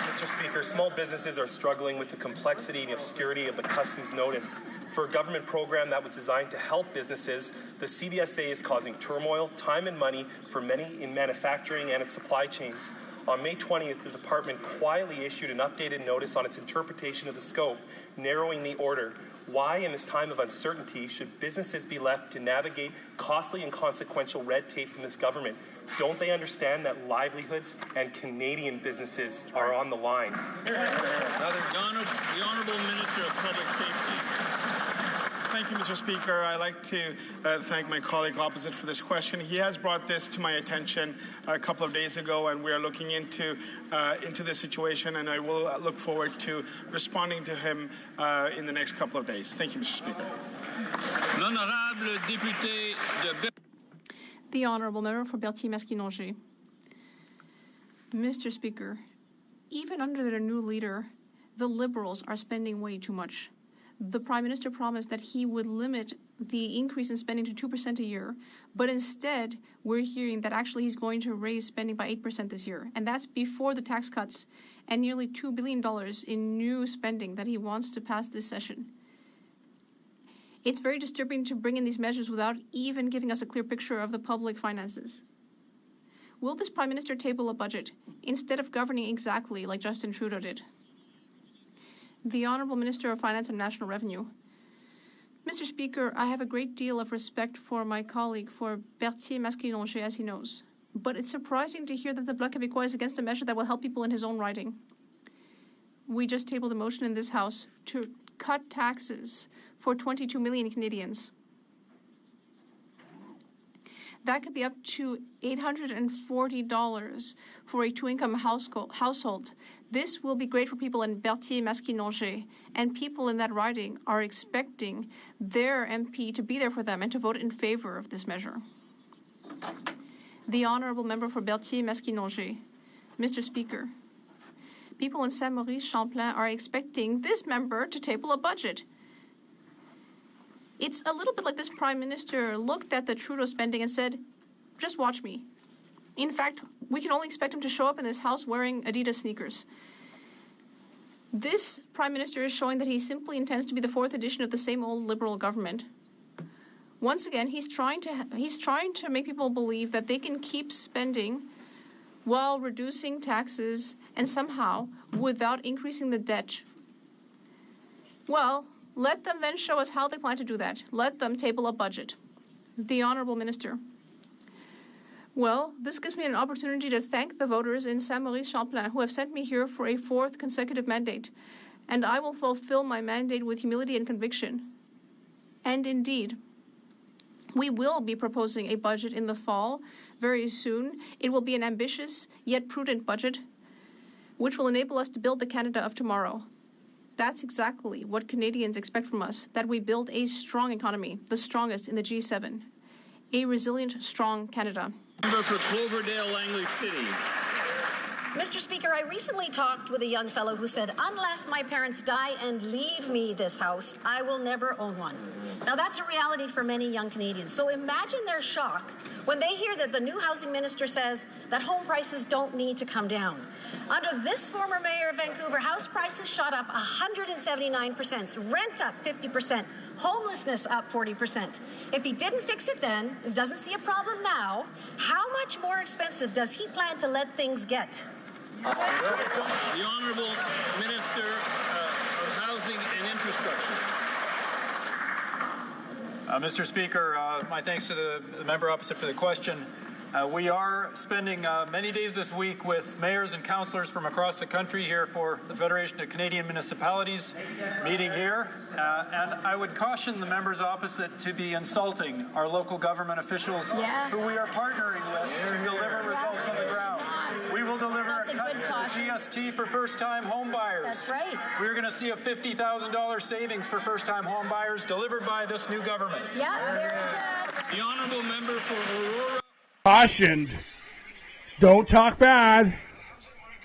Speaker 25: Mr. Speaker, small businesses are struggling with the complexity and obscurity of the customs notice. For a government program that was designed to help businesses, the CBSA is causing turmoil, time and money for many in manufacturing and its supply chains. On May 20th, the department quietly issued an updated notice on its interpretation of the scope, narrowing the order. Why, in this time of uncertainty, should businesses be left to navigate costly and consequential red tape from this government? Don't they understand that livelihoods and Canadian businesses are on the line?
Speaker 9: The Honourable Minister of Public Safety.
Speaker 7: Thank you, Mr. Speaker. I'd like to thank my colleague opposite for this question. He has brought this to my attention a couple of days ago, and we are looking into this situation, and I will look forward to responding to him in the next couple of days. Thank you, Mr. Speaker.
Speaker 9: L'honorable député de
Speaker 19: The Honourable Member for Berthier-Masquinongé. Mr. Speaker, even under their new leader, the Liberals are spending way too much. The Prime Minister promised that he would limit the increase in spending to 2% a year, but instead we're hearing that actually he's going to raise spending by 8% this year, and that's before the tax cuts and nearly $2 billion in new spending that he wants to pass this session. It's very disturbing to bring in these measures without even giving us a clear picture of the public finances. Will this Prime Minister table a budget instead of governing exactly like Justin Trudeau did? The Honourable Minister of Finance and National Revenue. Mr. Speaker, I have a great deal of respect for my colleague for Berthier-Masquinongé, as he knows. But it's surprising to hear that the Bloc Quebecois is against a measure that will help people in his own riding. We just tabled a motion in this House to cut taxes for 22 million Canadians. That could be up to $840 for a two-income household. This will be great for people in Berthier-Masquinongé, and people in that riding are expecting their MP to be there for them and to vote in favor of this measure. The Honourable Member for Berthier-Masquinongé. Mr. Speaker, people in Saint-Maurice-Champlain are expecting this member to table a budget. It's a little bit like this Prime Minister looked at the Trudeau spending and said, just watch me. In fact, we can only expect him to show up in this House wearing Adidas sneakers. This Prime Minister is showing that he simply intends to be the fourth edition of the same old Liberal government. Once again, he's trying to make people believe that they can keep spending while reducing taxes and somehow without increasing the debt. Well, let them then show us how they plan to do that. Let them table a budget. The Honourable Minister. Well, this gives me an opportunity to thank the voters in Saint-Maurice-Champlain who have sent me here for a fourth consecutive mandate, and I will fulfill my mandate with humility and conviction. And indeed, we will be proposing a budget in the fall very soon. It will be an ambitious yet prudent budget, which will enable us to build the Canada of tomorrow. That's exactly what Canadians expect from us, that we build a strong economy, the strongest in the G7. A resilient, strong Canada.
Speaker 9: Member for Cloverdale, Langley City.
Speaker 16: Mr. Speaker, I recently talked with a young fellow who said, unless my parents die and leave me this house, I will never own one. Now, that's a reality for many young Canadians. So imagine their shock when they hear that the new housing minister says that home prices don't need to come down. Under this former mayor of Vancouver, house prices shot up 179%, rent up 50%, homelessness up 40%. If he didn't fix it then, and doesn't see a problem now, how much more expensive does he plan to let things get?
Speaker 9: The Honourable Minister of Housing and Infrastructure.
Speaker 22: Mr. Speaker, my thanks to the member opposite for the question. We are spending many days this week with mayors and councillors from across the country here for the Federation of Canadian Municipalities meeting here. And I would caution the members opposite to be insulting our local government officials who we are partnering with to deliver results on the ground. We will deliver a cut to the GST for first-time home buyers.
Speaker 16: That's right.
Speaker 22: We're going to see a $50,000 savings for first-time home buyers delivered by this new government.
Speaker 16: Yeah, very good.
Speaker 9: The Honourable Member for Aurora.
Speaker 8: Cautioned. Don't talk bad.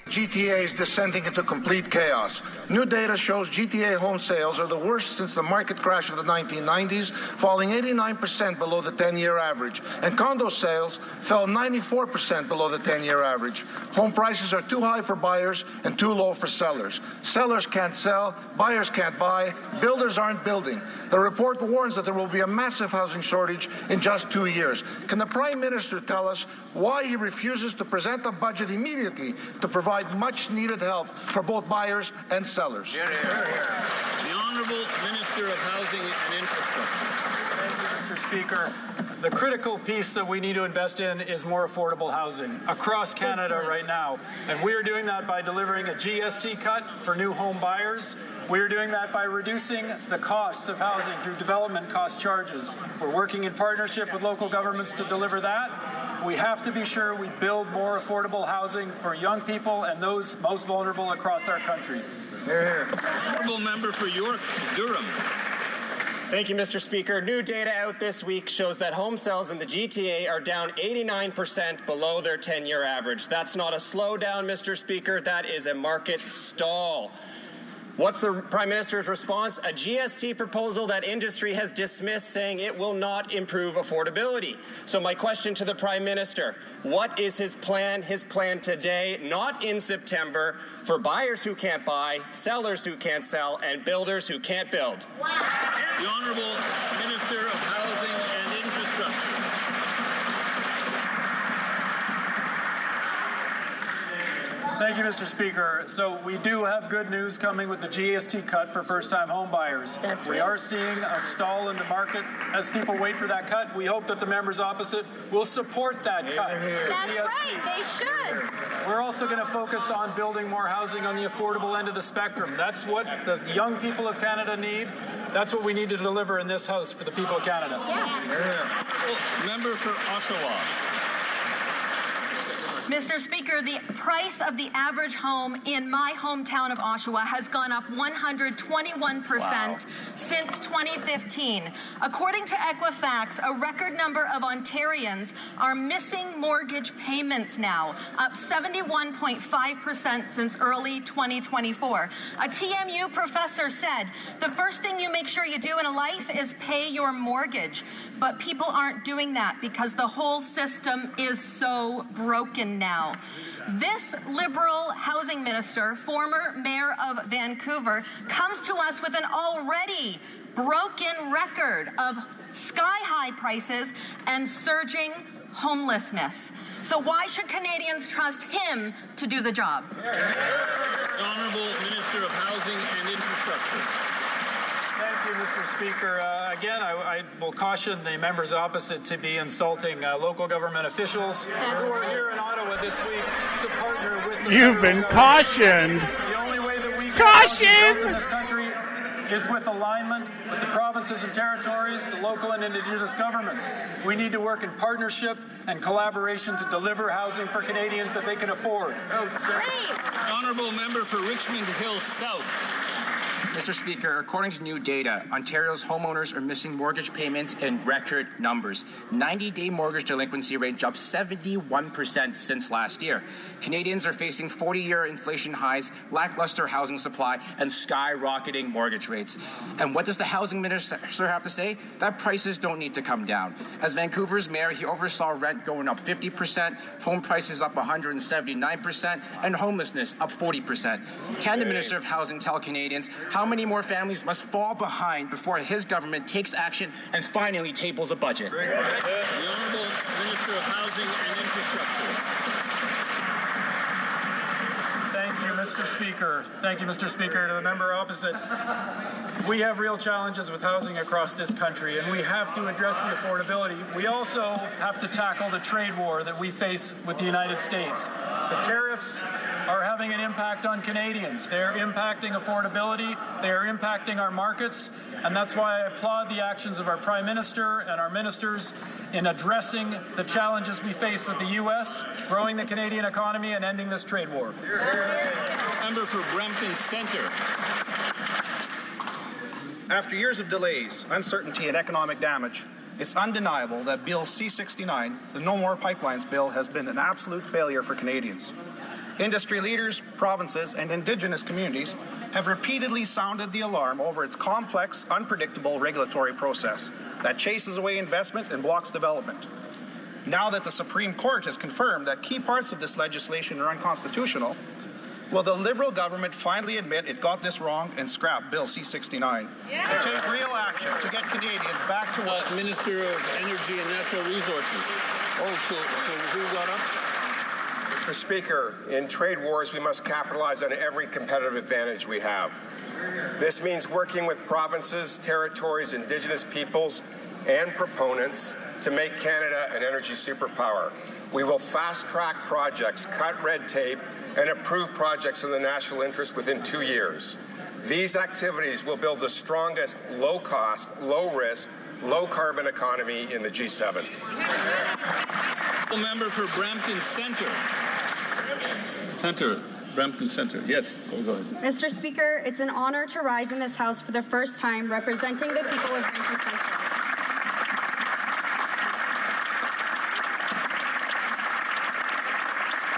Speaker 8: GTA is descending into complete chaos. New data shows GTA home sales are the worst since the market crash of the 1990s, falling 89% below the 10-year average. And condo sales fell 94% below the 10-year average. Home prices are too high for buyers and too low for sellers. Sellers can't sell, buyers can't buy, builders aren't building. The report warns that there will be a massive housing shortage in just 2 years. Can the Prime Minister tell us why he refuses to present a budget immediately to provide much-needed help for both buyers and sellers?
Speaker 9: The Honourable Minister of Housing and Infrastructure.
Speaker 22: Thank you, Mr. Speaker. The critical piece that we need to invest in is more affordable housing across Canada right now. And we are doing that by delivering a GST cut for new home buyers. We are doing that by reducing the cost of housing through development cost charges. We're working in partnership with local governments to deliver that. We have to be sure we build more affordable housing for young people and those most vulnerable across our country.
Speaker 9: Honourable Member for York, Durham.
Speaker 5: Thank you, Mr. Speaker. New data out this week shows that home sales in the GTA are down 89% below their 10-year average. That's not a slowdown, Mr. Speaker. That is a market stall. What's the Prime Minister's response? A GST proposal that industry has dismissed, saying it will not improve affordability. So my question to the Prime Minister, what is his plan? His plan today, not in September, for buyers who can't buy, sellers who can't sell, and builders who can't build.
Speaker 9: The Honourable Minister of Housing and Infrastructure.
Speaker 22: Thank you, Mr. Speaker. So we do have good news coming with the GST cut for first-time home buyers. We are seeing a stall in the market as people wait for that cut. We hope that the members opposite will support that cut.
Speaker 24: That's right, they should.
Speaker 22: We're also going to focus on building more housing on the affordable end of the spectrum. That's what the young people of Canada need. That's what we need to deliver in this House for the people of Canada.
Speaker 9: Member for Oshawa.
Speaker 16: Mr. Speaker, the price of the average home in my hometown of Oshawa has gone up 121% since 2015. According to Equifax, a record number of Ontarians are missing mortgage payments now, up 71.5% since early 2024. A TMU professor said, the first thing you make sure you do in life is pay your mortgage. But people aren't doing that because the whole system is so broken now. This Liberal housing minister, former mayor of Vancouver, comes to us with an already broken record of sky-high prices and surging homelessness. So why should Canadians trust him to do the job?
Speaker 9: The Honourable Minister of Housing and Infrastructure.
Speaker 22: Thank you, Mr. Speaker. Again, I will caution the members opposite to be insulting local government officials who are here in Ottawa this week to partner with the
Speaker 10: You've been cautioned.
Speaker 22: The only way that we can in this country is with alignment with the provinces and territories, the local and Indigenous governments. We need to work in partnership and collaboration to deliver housing for Canadians that they can afford.
Speaker 9: The Honourable Member for Richmond Hill South.
Speaker 11: Mr. Speaker, according to new data, Ontario's homeowners are missing mortgage payments in record numbers. 90-day mortgage delinquency rate jumped 71% since last year. Canadians are facing 40-year inflation highs, lackluster housing supply, and skyrocketing mortgage rates. And what does the housing minister have to say? That prices don't need to come down. As Vancouver's mayor, he oversaw rent going up 50%, home prices up 179%, and homelessness up 40%. Can the Minister of Housing tell Canadians how many more families must fall behind before his government takes action and finally tables a budget?
Speaker 9: The Honourable Minister of Housing and Infrastructure.
Speaker 22: Thank you, Mr. Speaker. Thank you, Mr. Speaker. To the member opposite, we have real challenges with housing across this country, and we have to address the affordability. We also have to tackle the trade war that we face with the United States. The tariffs are having an impact on Canadians. They're impacting affordability. They are impacting our markets. And that's why I applaud the actions of our Prime Minister and our ministers in addressing the challenges we face with the U.S., growing the Canadian economy, and ending this trade war.
Speaker 9: Member for Brampton Centre.
Speaker 12: After years of delays, uncertainty, and economic damage, it's undeniable that Bill C-69, the No More Pipelines bill, has been an absolute failure for Canadians. Industry leaders, provinces, and Indigenous communities have repeatedly sounded the alarm over its complex, unpredictable regulatory process that chases away investment and blocks development. Now that the Supreme Court has confirmed that key parts of this legislation are unconstitutional, will the Liberal government finally admit it got this wrong and scrap Bill C-69 and take real action to get Canadians back to work?
Speaker 9: Minister of Energy and Natural Resources. So who got up?
Speaker 6: Mr. Speaker, in trade wars, we must capitalize on every competitive advantage we have. This means working with provinces, territories, Indigenous peoples, and proponents to make Canada an energy superpower. We will fast-track projects, cut red tape, and approve projects in the national interest within 2 years. These activities will build the strongest low-cost, low-risk, low-carbon economy in the G7.
Speaker 9: Member for Brampton Centre. Brampton Centre. Yes, go ahead.
Speaker 10: Mr. Speaker, it's an honor to rise in this House for the first time representing the people of Brampton Centre.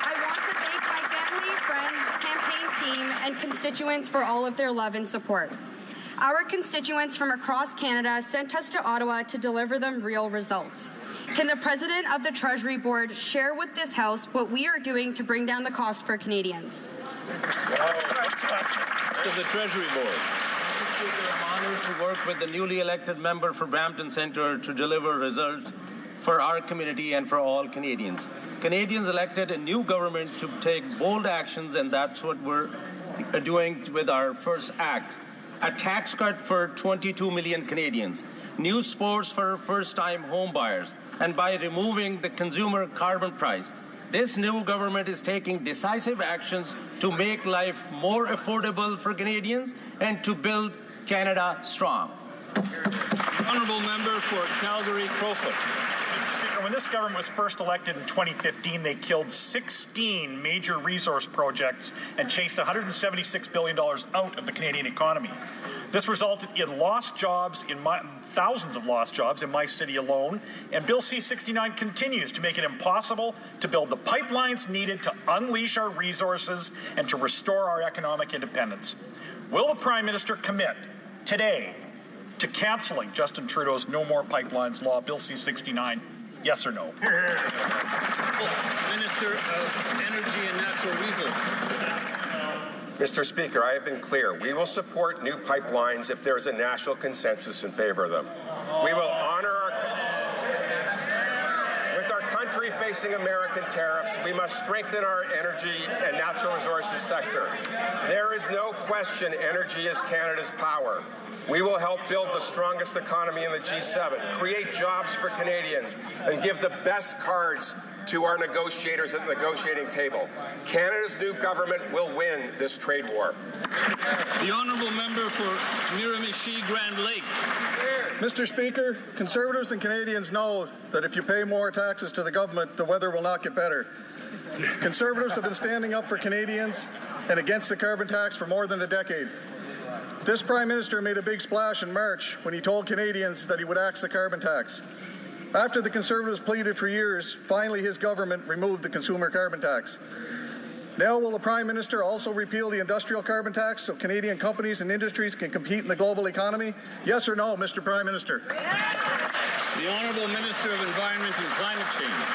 Speaker 10: I want to thank my family, friends, campaign team, and constituents for all of their love and support. Our constituents from across Canada sent us to Ottawa to deliver them real results. Can the President of the Treasury Board share with this House what we are doing to bring down the cost for Canadians?
Speaker 9: To the Treasury Board.
Speaker 13: Mr. Speaker, I'm honored to work with the newly elected member for Brampton Centre to deliver results for our community and for all Canadians. Canadians elected a new government to take bold actions, and that's what we're doing with our first act. A tax cut for 22 million Canadians, new sports for first-time home buyers, and by removing the consumer carbon price. This new government is taking decisive actions to make life more affordable for Canadians and to build Canada strong.
Speaker 9: Honourable member for Calgary-Crowfoot.
Speaker 12: Mr. Speaker, when this government was first elected in 2015, they killed 16 major resource projects and chased $176 billion out of the Canadian economy. This resulted in thousands of lost jobs in my city alone, and Bill C-69 continues to make it impossible to build the pipelines needed to unleash our resources and to restore our economic independence. Will the Prime Minister commit today to cancelling Justin Trudeau's No More Pipelines law, Bill C-69? Yes or no?
Speaker 9: Minister of Energy and Natural Resources.
Speaker 6: Mr. Speaker, I have been clear. We will support new pipelines if there is a national consensus in favor of them. We will honor with our country facing American tariffs, we must strengthen our energy and natural resources sector. There is no question energy is Canada's power. We will help build the strongest economy in the G7, create jobs for Canadians, and give the best cards to our negotiators at the negotiating table. Canada's new government will win this trade war.
Speaker 9: The honourable member for Miramichi Grand Lake.
Speaker 14: Mr. Speaker, Conservatives and Canadians know that if you pay more taxes to the government, the weather will not get better. Conservatives have been standing up for Canadians and against the carbon tax for more than a decade. This Prime Minister made a big splash in March when he told Canadians that he would axe the carbon tax. After the Conservatives pleaded for years, finally his government removed the consumer carbon tax. Now will the Prime Minister also repeal the industrial carbon tax so Canadian companies and industries can compete in the global economy? Yes or no, Mr. Prime Minister?
Speaker 9: The Honourable Minister of Environment and Climate Change.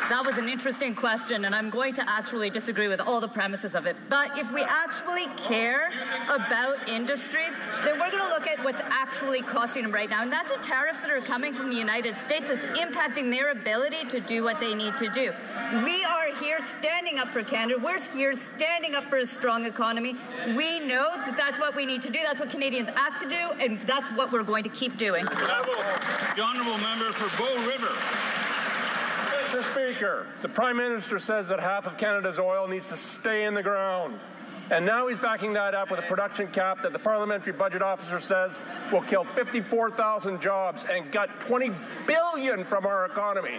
Speaker 1: That was an interesting question, and I'm going to actually disagree with all the premises of it. But if we actually care about industries, then we're going to look at what's actually costing them right now. And that's the tariffs that are coming from the United States. It's impacting their ability to do what they need to do. We are here standing up for Canada. We're here standing up for a strong economy. We know that that's what we need to do. That's what Canadians have to do, and that's what we're going to keep doing.
Speaker 9: The Honourable Member for Bow River.
Speaker 15: Mr. Speaker, the Prime Minister says that half of Canada's oil needs to stay in the ground. And now he's backing that up with a production cap that the Parliamentary Budget Officer says will kill 54,000 jobs and gut $20 billion from our economy.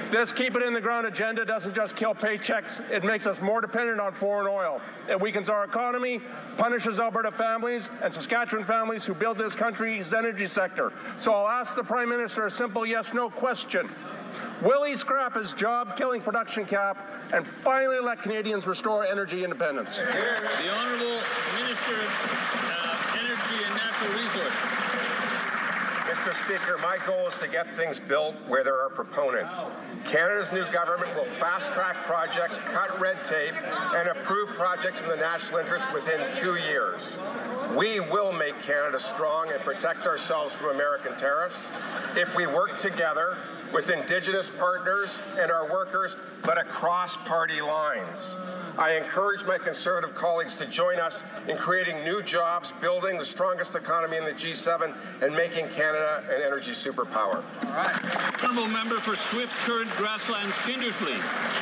Speaker 15: This keep it in the ground agenda doesn't just kill paychecks, it makes us more dependent on foreign oil. It weakens our economy, punishes Alberta families and Saskatchewan families who build this country's energy sector. So I'll ask the Prime Minister a simple yes-no question. Will he scrap his job-killing production cap and finally let Canadians restore energy independence?
Speaker 4: The Honourable Minister of Energy and Natural Resources.
Speaker 6: Mr. Speaker, my goal is to get things built where there are proponents. Canada's new government will fast-track projects, cut red tape, and approve projects in the national interest within 2 years. We will make Canada strong and protect ourselves from American tariffs if we work together with Indigenous partners and our workers, but across party lines. I encourage my Conservative colleagues to join us in creating new jobs, building the strongest economy in the G7, and making Canada an energy superpower.
Speaker 9: All right. Honourable member for Swift Current Grasslands Kindersley.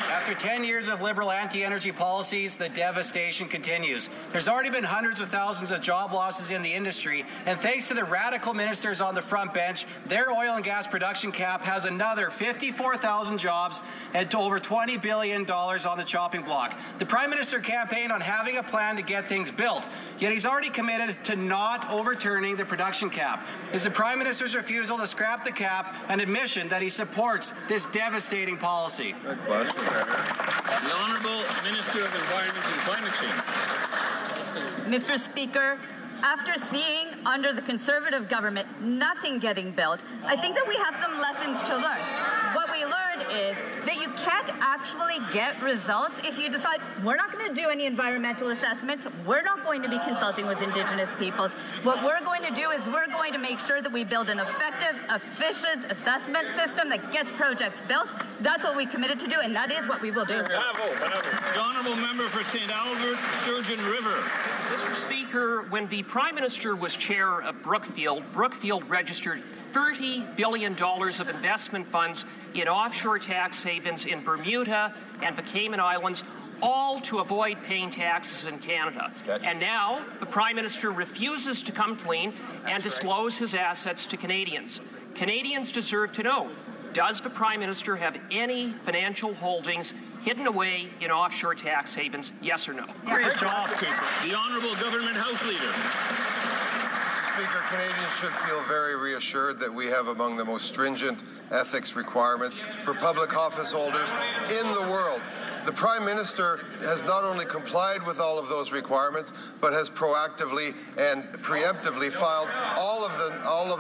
Speaker 2: After 10 years of Liberal anti-energy policies, the devastation continues. There's already been hundreds of thousands of job losses in the industry, and thanks to the radical ministers on the front bench, their oil and gas production cap has another 54,000 jobs and to over $20 billion on the chopping block. The Prime Minister campaigned on having a plan to get things built, yet he's already committed to not overturning the production cap. Is the Prime Minister's refusal to scrap the cap an admission that he supports this devastating policy?
Speaker 4: Good question. The Honourable Minister of Environment and Climate Change.
Speaker 1: Mr. Speaker, after seeing under the Conservative government nothing getting built, I think that we have some lessons to learn. What we learned is that you can't actually get results if you decide we're not going to do any environmental assessments, we're not going to be consulting with Indigenous peoples. What we're going to do is we're going to make sure that we build an effective, efficient assessment system that gets projects built. That's what we committed to do, and that is what we will do.
Speaker 9: The Honourable Member for St. Albert, Sturgeon River.
Speaker 3: Mr. Speaker, when the Prime Minister was chair of Brookfield registered $30 billion of investment funds in offshore tax havens in Bermuda and the Cayman Islands, all to avoid paying taxes in Canada. And now the Prime Minister refuses to come clean and disclose his assets to Canadians. Canadians deserve to know, does the Prime Minister have any financial holdings hidden away in offshore tax havens, yes or no?
Speaker 9: Great job, Cooper. The Honourable Government House Leader.
Speaker 17: Mr. Speaker, Canadians should feel very reassured that we have among the most stringent ethics requirements for public office holders in the world. The Prime Minister has not only complied with all of those requirements, but has proactively and preemptively filed all of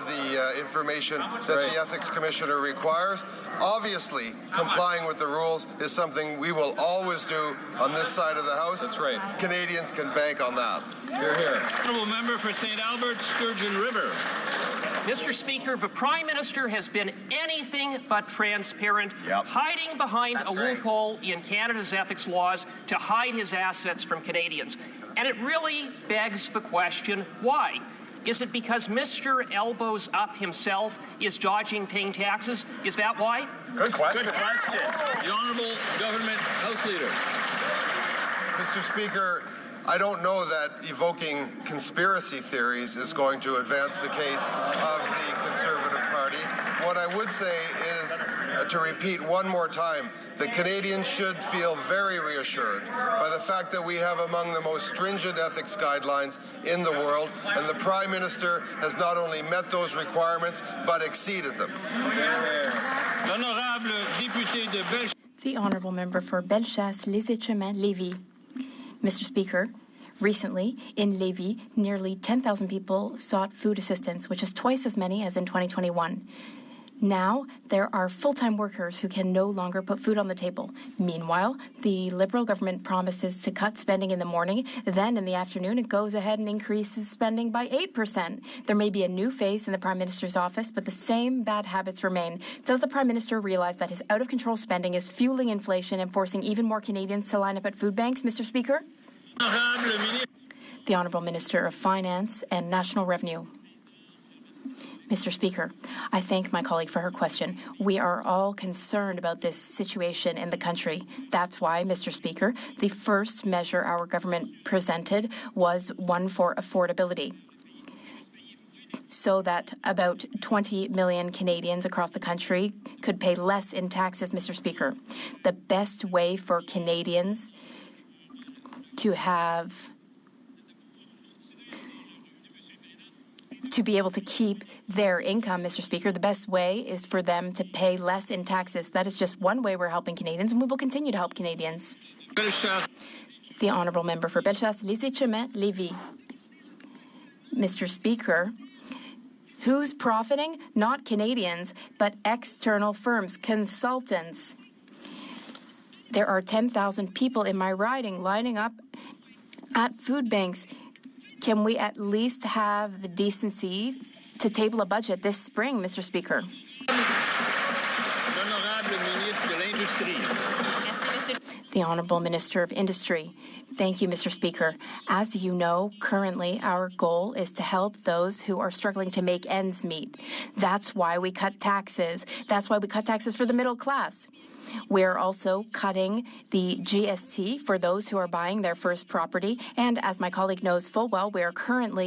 Speaker 17: the information that the Ethics Commissioner requires. Obviously, complying with the rules is something we will always do on this side of the House.
Speaker 4: That's right.
Speaker 17: Canadians can bank on that.
Speaker 4: Hear, hear.
Speaker 9: Honourable Member for St. Albert, Sturgeon River.
Speaker 3: Mr. Speaker, the Prime Minister has been anything but transparent, hiding behind a loophole in Canada's ethics laws to hide his assets from Canadians. And it really begs the question, why? Is it because Mr. Elbows Up himself is dodging paying taxes? Is that why?
Speaker 15: Good question.
Speaker 9: Good question. The Honourable Government House Leader.
Speaker 17: Mr. Speaker, I don't know that evoking conspiracy theories is going to advance the case of the Conservative Party. What I would say is, to repeat one more time, that Canadians should feel very reassured by the fact that we have among the most stringent ethics guidelines in the world, and the Prime Minister has not only met those requirements, but exceeded them.
Speaker 20: The Honourable Member for Bellechasse-les-Etchemins, Lévis. Mr. Speaker, recently in Lévis, nearly 10,000 people sought food assistance, which is twice as many as in 2021. Now, there are full-time workers who can no longer put food on the table. Meanwhile, the Liberal government promises to cut spending in the morning. Then, in the afternoon, it goes ahead and increases spending by 8%. There may be a new face in the Prime Minister's office, but the same bad habits remain. Does the Prime Minister realize that his out-of-control spending is fueling inflation and forcing even more Canadians to line up at food banks, Mr. Speaker? The Honourable Minister of Finance and National Revenue. Mr. Speaker, I thank my colleague for her question. We are all concerned about this situation in the country. That's why, Mr. Speaker, the first measure our government presented was one for affordability, so that about 20 million Canadians across the country could pay less in taxes, Mr. Speaker. The best way for Canadians to have to be able to keep their income, Mr. Speaker. The best way is for them to pay less in taxes. That is just one way we're helping Canadians, and we will continue to help Canadians. The Honourable Member for Bellechasse, Les Chemins, Lévis. Mr. Speaker, who's profiting? Not Canadians, but external firms, consultants. There are 10,000 people in my riding lining up at food banks. Can we at least have the decency to table a budget this spring, Mr. Speaker? The Honourable Minister of Industry. Thank you, Mr. Speaker. As you know, currently our goal is to help those who are struggling to make ends meet. That's why we cut taxes. That's why we cut taxes for the middle class. We're also cutting the GST for those who are buying their first property. And as my colleague knows full well, we are currently